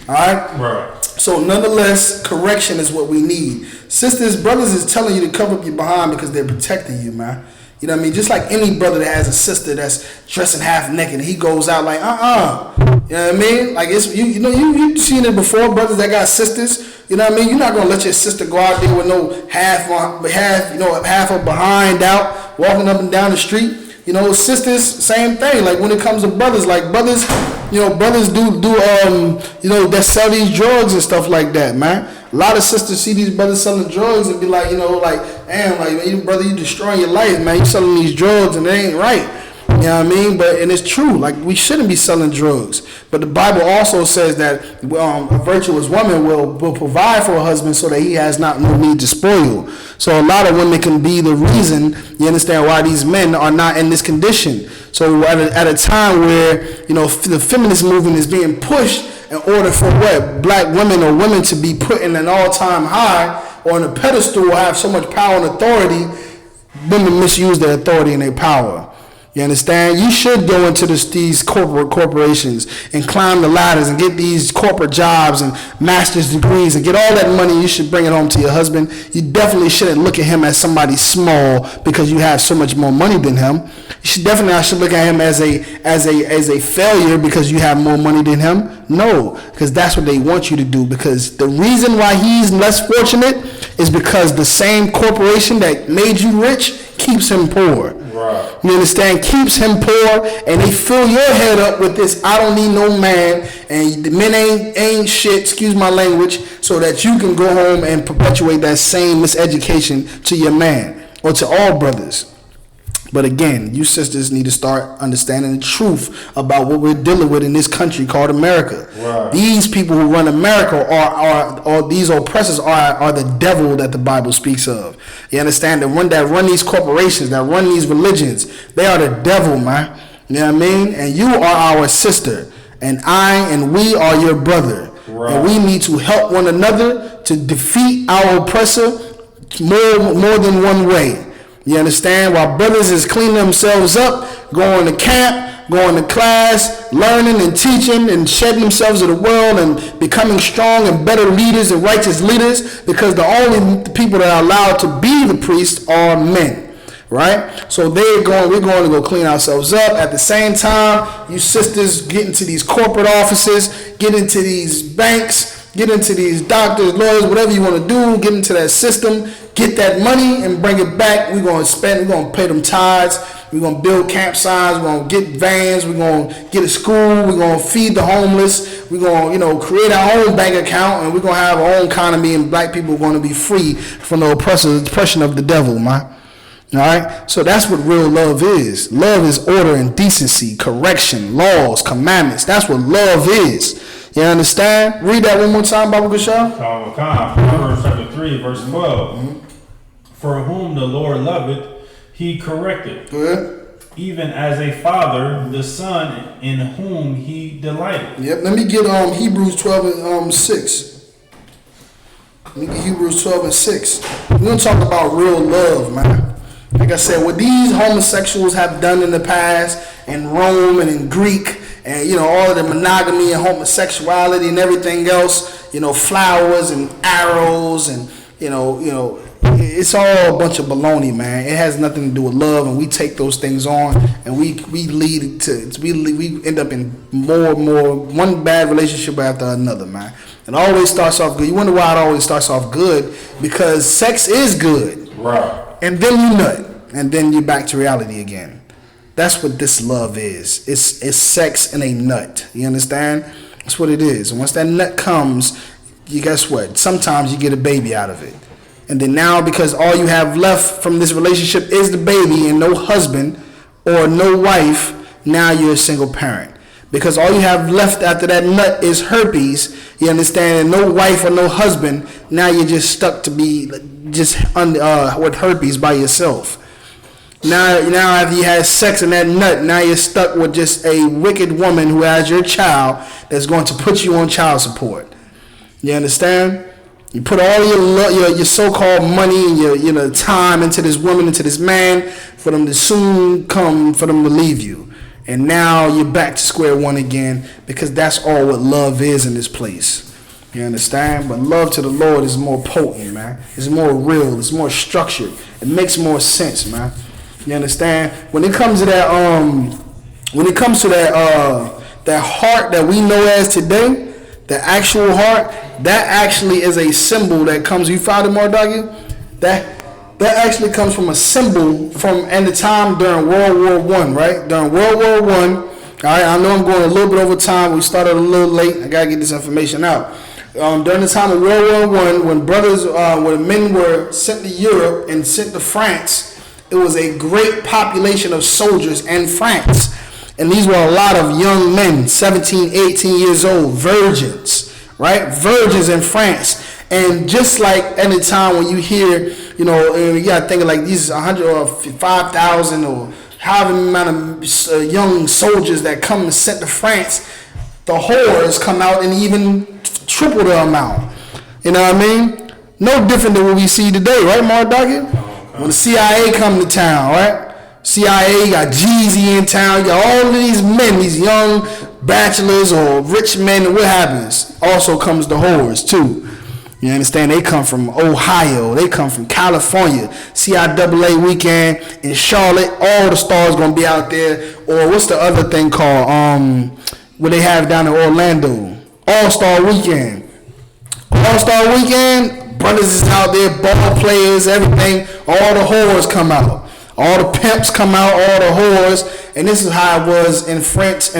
All right? Right. So nonetheless, correction is what we need. Sisters, brothers is telling you to cover up your behind because they're protecting you, man. You know what I mean? Just like any brother that has a sister that's dressing half naked and he goes out like, You know what I mean? Like it's you've seen it before, brothers that got sisters. You know what I mean? You're not gonna let your sister go out there with no half of behind out, walking up and down the street. You know, sisters, same thing. Like when it comes to brothers, brothers do that sell these drugs and stuff like that, man. A lot of sisters see these brothers selling drugs and be like, damn, man, brother, you destroying your life, man. You selling these drugs and it ain't right. You know what I mean? And it's true. Like, we shouldn't be selling drugs. But the Bible also says that a virtuous woman will provide for a husband so that he has no need to spoil. So a lot of women can be the reason, you understand, why these men are not in this condition. So at a time where, the feminist movement is being pushed in order for black women or women to be put in an all-time high or on a pedestal or have so much power and authority, women misuse their authority and their power. You understand? You should go into these corporations and climb the ladders and get these corporate jobs and master's degrees and get all that money. You should bring it home to your husband. You definitely shouldn't look at him as somebody small because you have so much more money than him. You should definitely look at him as a failure because you have more money than him. No, because that's what they want you to do. Because the reason why he's less fortunate is because the same corporation that made you rich keeps him poor. Right. You understand? Keeps him poor, and they fill your head up with this, I don't need no man, and the men ain't shit, excuse my language, so that you can go home and perpetuate that same miseducation to your man, or to all brothers. But again, you sisters need to start understanding the truth about what we're dealing with in this country called America. Right. These people who run America are these oppressors are the devil that the Bible speaks of. You understand? That run these corporations, that run these religions, they are the devil, man. You know what I mean? And you are our sister, and we are your brother. Right. And we need to help one another to defeat our oppressor more than one way. You understand? While brothers is cleaning themselves up, going to camp, going to class, learning and teaching and shedding themselves to the world and becoming strong and better leaders and righteous leaders, because the only people that are allowed to be the priests are men. Right? So we're going to go clean ourselves up. At the same time, you sisters get into these corporate offices, get into these banks, get into these doctors, lawyers, whatever you want to do, get into that system, get that money and bring it back. We're going to pay them tithes. We're going to build campsites. We're going to get vans. We're going to get a school. We're going to feed the homeless. We're going to, create our own bank account, and we're going to have our own economy, and black people are going to be free from the oppression of the devil, man. All right? So that's what real love is. Love is order and decency, correction, laws, commandments. That's what love is. You understand? Read that one more time, Baba Gashar. Proverbs chapter 3, verse 12. Mm-hmm. For whom the Lord loveth, he corrected. Good. Even as a father, the son in whom he delighted. Yep. Let me get Hebrews 12 and 6. Let me get Hebrews 12 and 6. We're going to talk about real love, man. Like I said, what these homosexuals have done in the past in Rome and in Greek, and all of the monogamy and homosexuality and everything else, flowers and arrows and it's all a bunch of baloney, man. It has nothing to do with love, and we take those things on, and we end up in more one bad relationship after another, man. It always starts off good. You wonder why it always starts off good? Because sex is good, right? And then you nut, and then you're back to reality again. That's what this love is. It's sex and a nut. You understand? That's what it is. And once that nut comes, you guess what? Sometimes you get a baby out of it. And then now, because all you have left from this relationship is the baby and no husband or no wife, now you're a single parent. Because all you have left after that nut is herpes, you understand, and no wife or no husband, now you're just stuck to be with herpes by yourself. Now after you had sex in that nut, now you're stuck with just a wicked woman who has your child that's going to put you on child support. You understand? You put all your so-called money and your time into this woman, into this man, for them to soon come, for them to leave you. And now you're back to square one again, because that's all what love is in this place. You understand? But love to the Lord is more potent, man. It's more real. It's more structured. It makes more sense, man. You understand? When it comes to that, that heart that we know as today, the actual heart, that actually is a symbol that comes. You found it, Mardagi? That actually comes from a symbol from in the time during World War One, right? During World War One. All right, I know I'm going a little bit over time. We started a little late. I gotta get this information out. During the time of World War One, when men were sent to Europe and sent to France, it was a great population of soldiers in France. And these were a lot of young men, 17, 18 years old, virgins, right? Virgins in France. And just like any time when you hear, you gotta think of like these 100 or 5,000 or however many amount of young soldiers that come and sent to France, the whores come out and even triple the amount. You know what I mean? No different than what we see today, right, Mark Doggett? When the CIA come to town, right? CIA, you got Jeezy in town, you got all of these men, these young bachelors or rich men, and what happens? Also comes the whores too. You understand? They come from Ohio, they come from California, CIAA weekend in Charlotte, all the stars gonna be out there. Or what's the other thing called? What they have down in Orlando? All-Star Weekend. All-Star Weekend, brothers is out there, ball players, everything. All the whores come out. All the pimps come out, all the whores. And this is how it was in France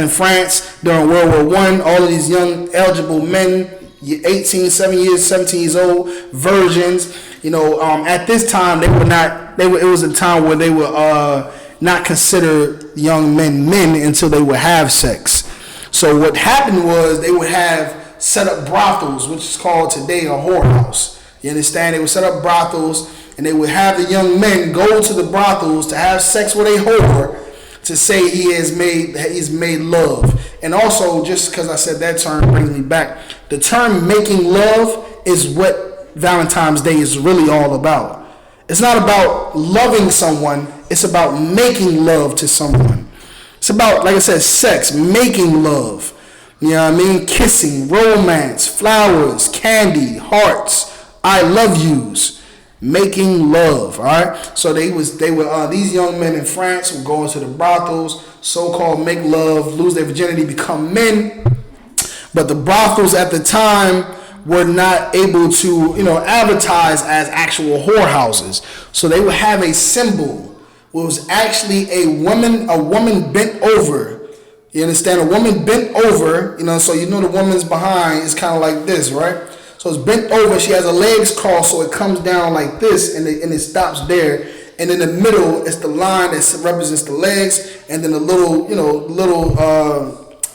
during World War One. All of these young, eligible men, 18, 17 years old, virgins. At this time, it was a time where they were not considered young men until they would have sex. So what happened was they would have set up brothels, which is called today a whorehouse. You understand? They would set up brothels, and they would have the young men go to the brothels to have sex with a whore to say he's made love. And also, just because I said that term brings me back, the term making love is what Valentine's Day is really all about. It's not about loving someone, it's about making love to someone. It's about, like I said, sex, making love. You know what I mean? Kissing, romance, flowers, candy, hearts, I love yous, making love. All right. So these young men in France would go into the brothels, so-called make love, lose their virginity, become men. But the brothels at the time were not able to, advertise as actual whorehouses. So they would have a symbol. It was actually a woman bent over. You understand? A woman bent over, so the woman's behind is kind of like this, right? So it's bent over. She has her legs crossed, so it comes down like this, and it stops there. And in the middle, it's the line that represents the legs, and then the little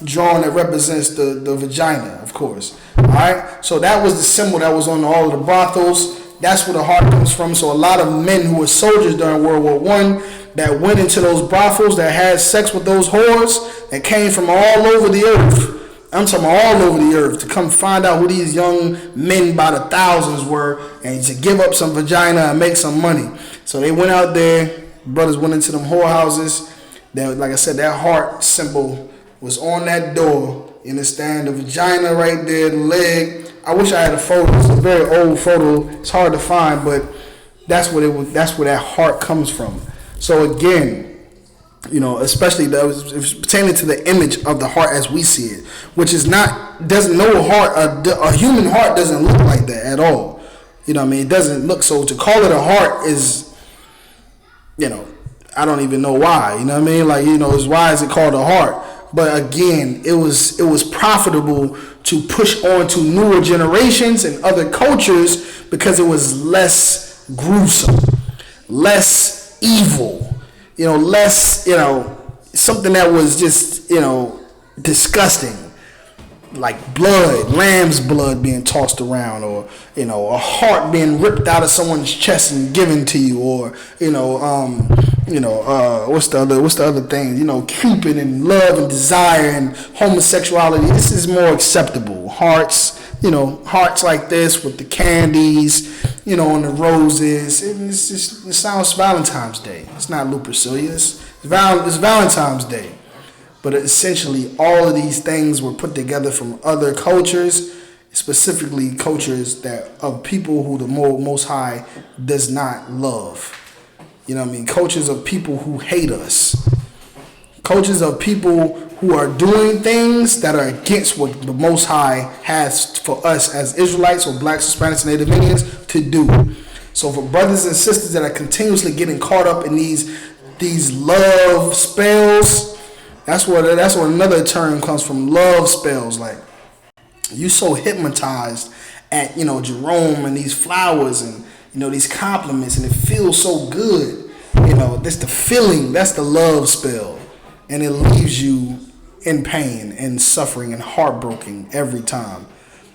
drawing that represents the vagina, of course. All right? So that was the symbol that was on all of the brothels. That's where the heart comes from. So a lot of men who were soldiers during World War One that went into those brothels, that had sex with those whores, that came from all over the earth. I'm talking all over the earth, to come find out who these young men by the thousands were, and to give up some vagina and make some money. So they went out there, brothers went into them whorehouses. That, like I said, that heart symbol was on that door. You understand? The vagina right there, the leg. I wish I had a photo. It's a very old photo. It's hard to find, but that's where that heart comes from. So again, especially pertaining to the image of the heart as we see it, which is a human heart doesn't look like that at all. It doesn't look, so to call it a heart is, I don't even know why. Why is it called a heart? But again, it was profitable to push on to newer generations and other cultures because it was less gruesome, less evil, less, something that was just, disgusting. Like blood, lamb's blood being tossed around, or a heart being ripped out of someone's chest and given to you, or what's the other thing? Cupid and love and desire and homosexuality. This is more acceptable. Hearts, hearts like this with the candies, and the roses. It sounds Valentine's Day. It's not Lupercilius. It's Valentine's Day. But essentially, all of these things were put together from other cultures, specifically cultures that of people who the Most High does not love. You know what I mean? Cultures of people who hate us. Cultures of people who are doing things that are against what the Most High has for us as Israelites or blacks, Hispanics, and Native Indians to do. So for brothers and sisters that are continuously getting caught up in these love spells, that's what another term comes from, love spells. Like, you so hypnotized at, Jerome and these flowers and, these compliments, and it feels so good. That's the feeling, that's the love spell. And it leaves you in pain and suffering and heartbroken every time.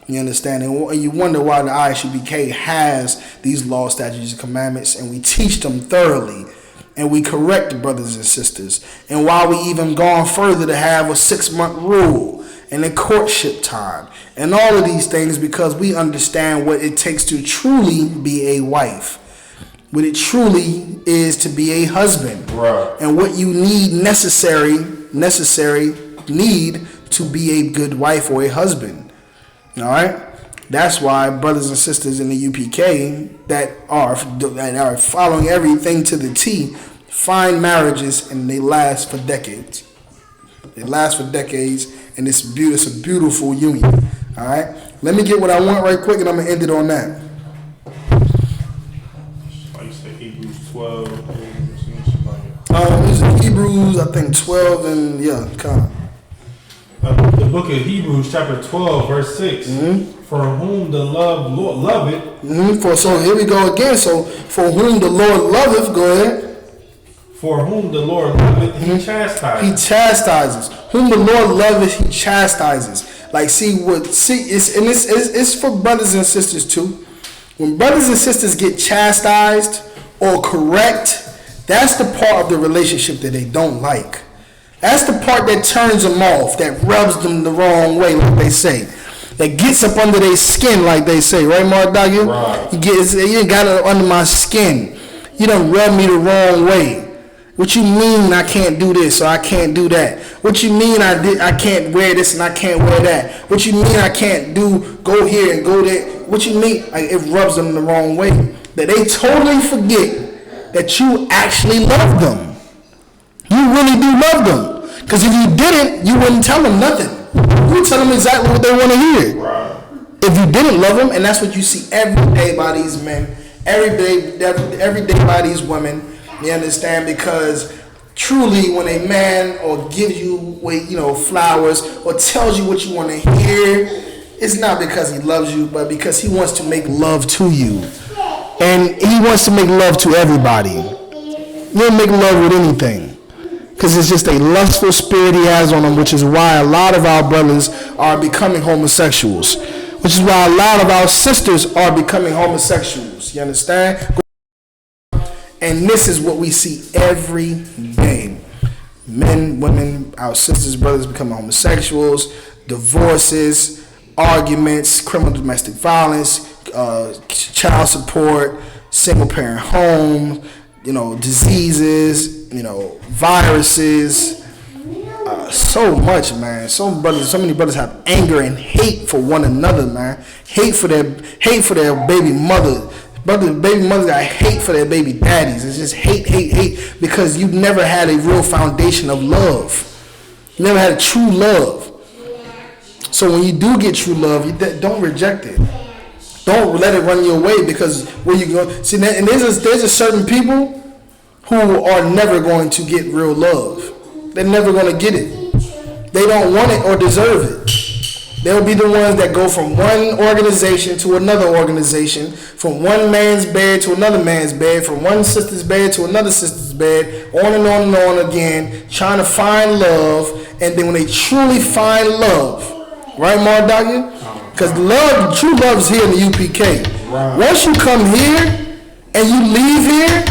You understand? And you wonder why the ISUBK has these laws, statutes, and commandments, and we teach them thoroughly. And we correct the brothers and sisters. And why we even gone further to have a 6-month rule and a courtship time. And all of these things because we understand what it takes to truly be a wife. What it truly is to be a husband. Right. And what you need necessary need to be a good wife or a husband. All right? That's why brothers and sisters in the UPK that are following everything to the T find marriages and they last for decades. They last for decades, and it's a beautiful union. All right? Let me get what I want right quick, and I'm going to end it on that. Like you said, Hebrews 12. This is Hebrews, I think 12, and come on. The book of Hebrews, chapter 12, verse 6. Mm-hmm. For whom the Lord loveth. Mm-hmm. So here we go again. So for whom the Lord loveth, go ahead. For whom the Lord loveth, he chastises. He chastises. Whom the Lord loveth, he chastises. Like, it's for brothers and sisters too. When brothers and sisters get chastised or correct, that's the part of the relationship that they don't like. That's the part that turns them off, that rubs them the wrong way, like they say. That gets up under their skin, like they say. Right, Mark Duggan? Right. You got it under my skin. You done rubbed me the wrong way. What you mean I can't do this or I can't do that? What you mean I can't wear this and I can't wear that? What you mean I can't go here and go there? What you mean? Like, it rubs them the wrong way. That they totally forget that you actually love them. You really do love them. Because if you didn't, you wouldn't tell them nothing. You would tell them exactly what they want to hear. Right. If you didn't love them, and that's what you see every day by these men, every day by these women. You understand? Because truly, when a man or gives you, flowers or tells you what you want to hear, it's not because he loves you, but because he wants to make love to you, and he wants to make love to everybody. You don't make love with anything, because it's just a lustful spirit he has on him, which is why a lot of our brothers are becoming homosexuals, which is why a lot of our sisters are becoming homosexuals. You understand? And this is what we see every day. Men, women, our sisters, brothers becoming homosexuals, divorces, arguments, criminal domestic violence, child support, single parent home, diseases, viruses, so much, man. So many brothers have anger and hate for one another, man. Hate for their baby mother. Baby mothers got hate for their baby daddies. It's just hate, because you never had a real foundation of love. You never had a true love. So when you do get true love, you don't reject it. Don't let it run your way, because where you go, see, and there's a certain people who are never going to get real love. They're never going to get it. They don't want it or deserve it. They'll be the ones that go from one organization to another organization, from one man's bed to another man's bed, from one sister's bed to another sister's bed, on and on and on again, trying to find love. And then when they truly find love, right, Mardagia? Because true love is here in the UPK. Right. Once you come here and you leave here,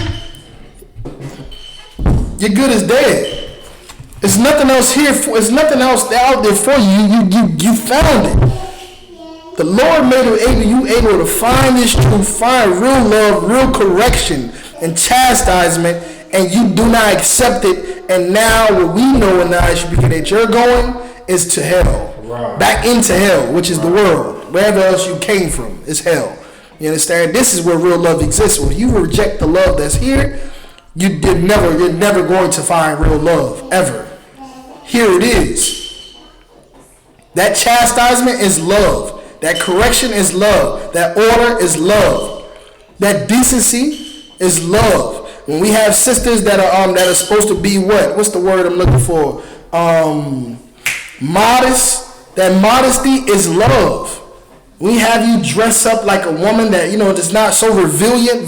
you're good as dead. There's nothing else here for. There's nothing else out there for you. You found it. The Lord made you able to find this truth, find real love, real correction, and chastisement and you do not accept it, and now what we know in the ISUPK that you're going is to hell. Right. Back into hell, which is the world. Wherever else you came from is hell. You understand? This is where real love exists. When you reject the love that's here, you're never going to find real love, ever. Here it is. That chastisement is love. That correction is love. That order is love. That decency is love. When we have sisters that are supposed to be what? What's the word I'm looking for? Modest. That modesty is love. We have you dress up like a woman that, that's not so revealing,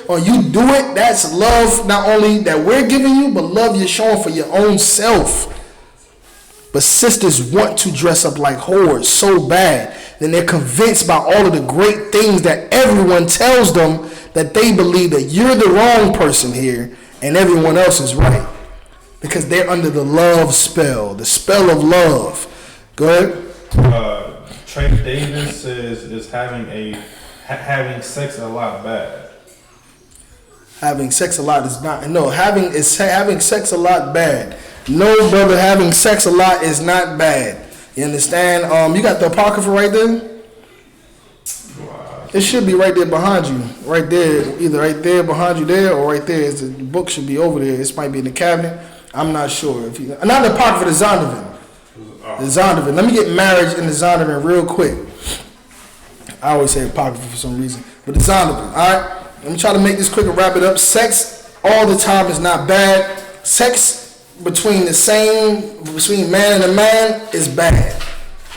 or you do it. That's love, not only that we're giving you, but love you're showing for your own self. But sisters want to dress up like whores so bad, then they're convinced by all of the great things that everyone tells them, that they believe that you're the wrong person here and everyone else is right. Because they're under the love spell, the spell of love. Go ahead. Trey Davis says is having sex a lot bad. Having sex a lot is not. No, having sex a lot bad. No, brother, having sex a lot is not bad. You understand? You got the apocrypha right there. Wow. It should be right there behind you, right there, either right there behind you there, or right there. The book should be over there. This might be in the cabinet. I'm not sure. Not the apocrypha, the Zondervan. The Zondervan. Let me get marriage in the Zondervan real quick. I always say apocrypha for some reason, but the Zondervan. All right. Let me try to make this quick and wrap it up. Sex all the time is not bad. Sex between man and a man is bad.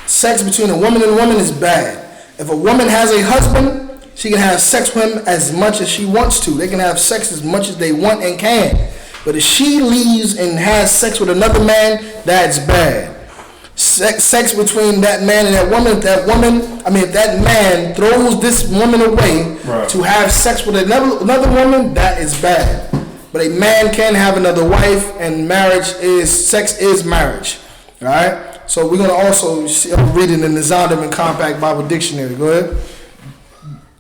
Sex between a woman and a woman is bad. If a woman has a husband, she can have sex with him as much as she wants to. They can have sex as much as they want and can. But if she leaves and has sex with another man, that's bad. Sex between that man and that woman, if that man throws this woman away to have sex with another woman, that is bad. But a man can have another wife, and sex is marriage. All right? So we're going to also read it in the Zondervan Compact Bible Dictionary. Go ahead.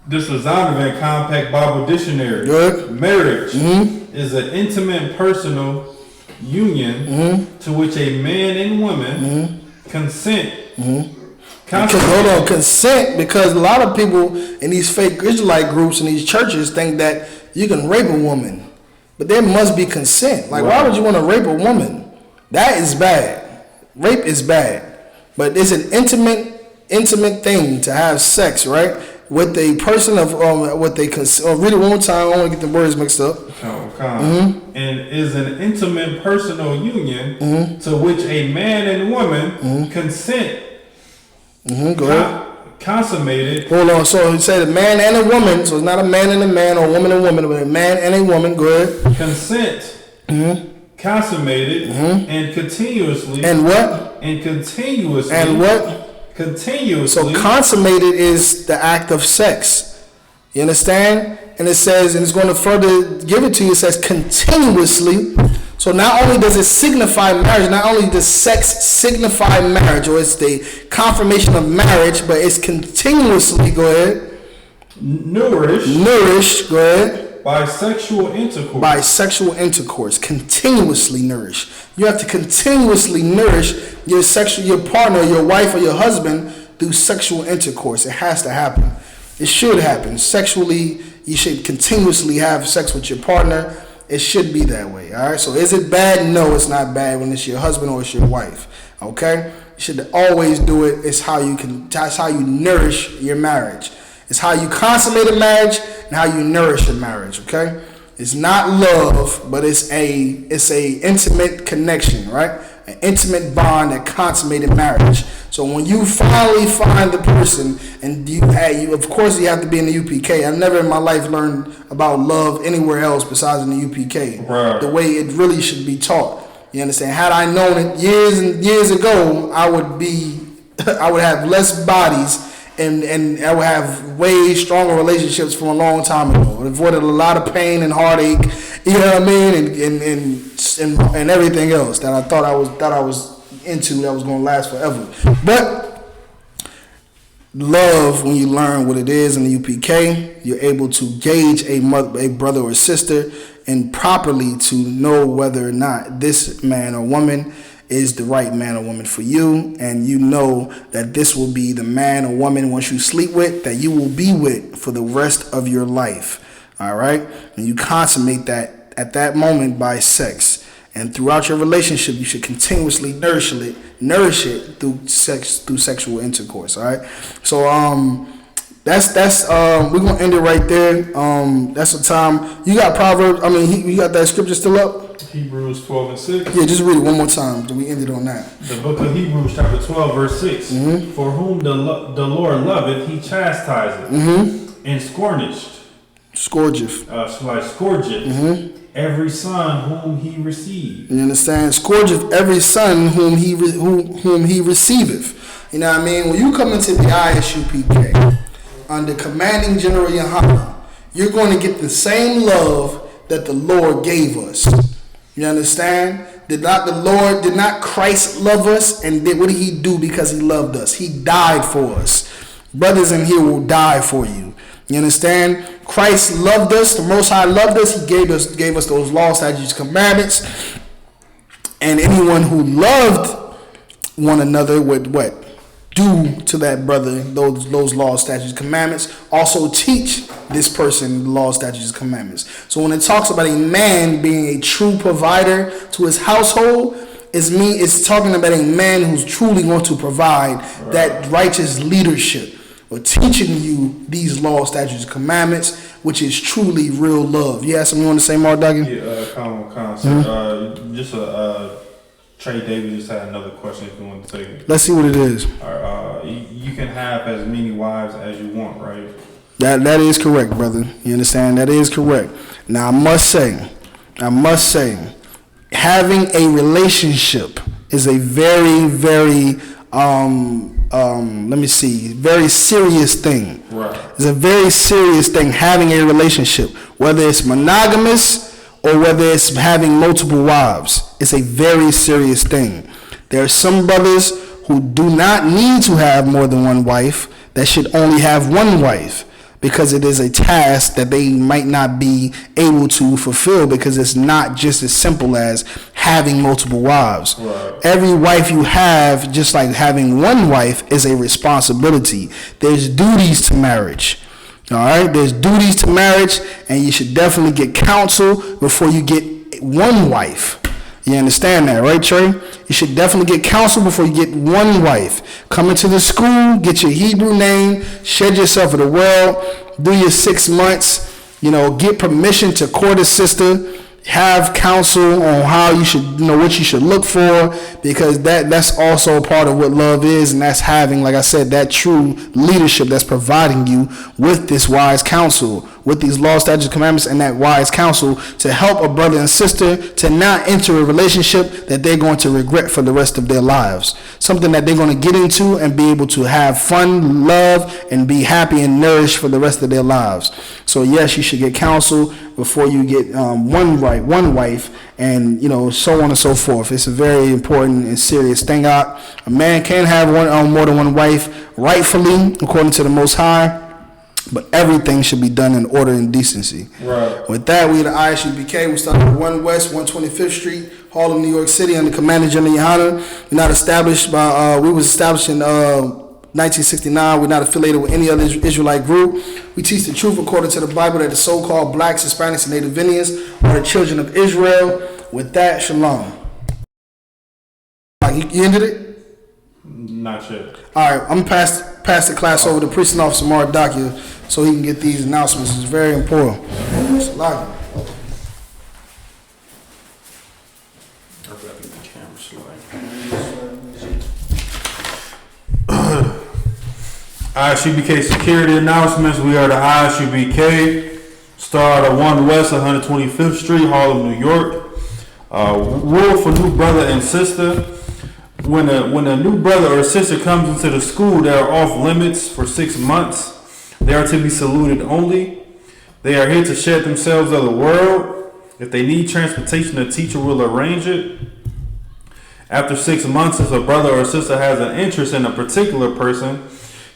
This is Zondervan Compact Bible Dictionary. Good. Marriage is an intimate personal union to which a man and woman consent. Consent, because a lot of people in these fake Israelite groups in these churches think that you can rape a woman, but there must be consent. Like, why would you want to rape a woman? That is bad. Rape is bad, but it's an intimate thing to have sex, right, with a person of what they consent. Read it one more time. I want to get the words mixed up. And is an intimate personal union to which a man and woman consent. Go ahead. Consummated. Hold on. So he said a man and a woman. So it's not a man and a man or a woman and a woman, but a man and a woman. Go ahead. Consent. Consummated and continuously. And what? And continuously. And what? Continuously. So consummated is the act of sex. You understand? And it says, and it's going to further give it to you, it says continuously. So not only does it signify marriage, not only does sex signify marriage, or it's the confirmation of marriage, but it's continuously, go ahead. Nourished, go ahead. By sexual intercourse. By sexual intercourse. Continuously nourished. You have to continuously nourish your partner, your wife, or your husband through sexual intercourse. It has to happen. It should happen. Sexually, you should continuously have sex with your partner. It should be that way. All right. So is it bad? No, it's not bad when it's your husband or it's your wife. Okay. You should always do it. That's how you nourish your marriage. It's how you consummate a marriage and how you nourish a marriage. Okay. It's not love, but it's a intimate connection, right? An intimate bond that consummated marriage. So when you finally find the person, and you of course you have to be in the UPK. I've never in my life learned about love anywhere else besides in the UPK. Right. The way it really should be taught. You understand? Had I known it years and years ago, I would have less bodies. And I would have way stronger relationships from a long time ago. It avoided a lot of pain and heartache, you know what I mean, and everything else that I thought I was into that was going to last forever. But love, when you learn what it is in the UPK, you're able to gauge a brother or sister and properly to know whether or not this man or woman is the right man or woman for you, and you know that this will be the man or woman once you sleep with that you will be with for the rest of your life. All right, and you consummate that at that moment by sex, and throughout your relationship you should continuously nourish it through sexual intercourse. All right, so that's we're gonna end it right there. That's the time. You got Proverbs, you got that scripture still up? Hebrews 12 and 6. Yeah, just read it one more time. We ended on that. The book of Hebrews chapter 12 verse 6. Mm-hmm. For whom the Lord loveth, he chastiseth, and scourgeth. Mm-hmm. Every son whom he received. You understand? Scourgeth every son whom he receiveth. You know what I mean? When you come into the ISUPK under commanding General Yearn, you're going to get the same love that the Lord gave us. You understand? Did not Christ love us? And what did he do because he loved us? He died for us. Brothers in here will die for you. You understand? Christ loved us. The Most High loved us. He gave us those laws, statutes, commandments. And anyone who loved one another would what? Do to that brother those laws, statutes, commandments. Also teach this person the laws, statutes, commandments. So when it talks about a man being a true provider to his household, it's talking about a man who's truly going to provide that righteous leadership, or teaching you these laws, statutes, and commandments, which is truly real love. You have something you want to say, Mark Duggan? Yeah, Trey Davis just had another question if you want to take it. Let's see what it is. You can have as many wives as you want, right? That is correct, brother. You understand? That is correct. Now, I must say, having a relationship is a very, very, very serious thing. Right. It's a very serious thing, having a relationship, whether it's monogamous or whether it's having multiple wives. It's a very serious thing. There are some brothers who do not need to have more than one wife, that should only have one wife, because it is a task that they might not be able to fulfill, because it's not just as simple as having multiple wives. Right. Every wife you have, just like having one wife, is a responsibility. There's duties to marriage. All right, there's duties to marriage, and you should definitely get counsel before you get one wife. You understand that, right, Trey? You should definitely get counsel before you get one wife. Come into the school, get your Hebrew name, shed yourself for the world, do your 6 months, get permission to court a sister, have counsel on how you should, what you should look for, because that's also a part of what love is, and that's having, like I said, that true leadership that's providing you with this wise counsel, with these laws, statutes, commandments, and that wise counsel to help a brother and sister to not enter a relationship that they're going to regret for the rest of their lives. Something that they're going to get into and be able to have fun, love, and be happy and nourished for the rest of their lives. So yes, you should get counsel before you get one wife, and so on and so forth. It's a very important and serious thing. A man can have more than one wife, rightfully, according to the Most High, but everything should be done in order and decency. Right. With that, we the ISUPK. We started at 1 West, 125th Street, Harlem, New York City, under Commander General Yearn. We was established in 1969. We're not affiliated with any other Israelite group. We teach the truth according to the Bible that the so-called blacks, Hispanics, and Native Indians are the children of Israel. With that, shalom. You ended it? Not yet. All right, I'm going to pass the class over to Precinct Officer Mark Dakia so he can get these announcements. It's very important. Shalom. ISUBK security announcements. We are the ISUBK. Start at 1 West, 125th Street, Harlem, New York. Rule for new brother and sister. When a new brother or sister comes into the school, they are off limits for 6 months. They are to be saluted only. They are here to shed themselves of the world. If they need transportation, the teacher will arrange it. After 6 months, if a brother or sister has an interest in a particular person,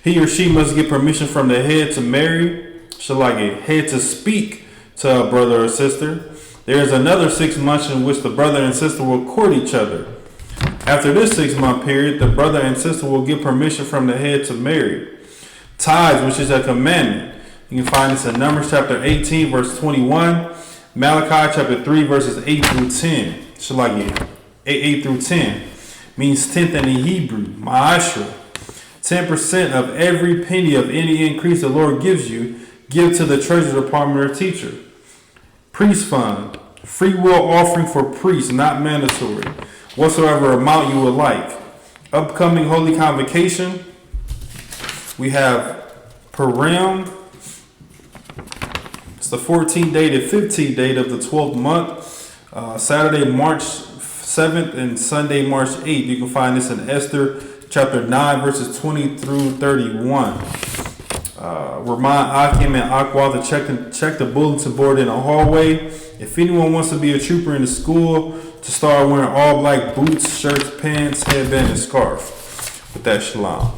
He or she must get permission from the head to marry, head to speak to a brother or sister. There is another 6 months in which the brother and sister will court each other. After this 6-month period, the brother and sister will get permission from the head to marry. Tithes, which is a commandment. You can find this in Numbers chapter 18, verse 21, Malachi chapter 3, verses 8 through 10. 8 through 10 means tenth in the Hebrew, ma'ashra. 10% of every penny of any increase the Lord gives you, give to the treasury department or teacher. Priest fund, free will offering for priests, not mandatory. Whatsoever amount you would like. Upcoming Holy Convocation, we have Purim. It's the 14th day to 15th day of the 12th month. Saturday, March 7th and Sunday, March 8th. You can find this in Esther chapter 9, verses 20 through 31. Remind Akim and Aqua to check the bulletin board in the hallway. If anyone wants to be a trooper in the school, to start wearing all black boots, shirts, pants, headband, and scarf. With that, shalom.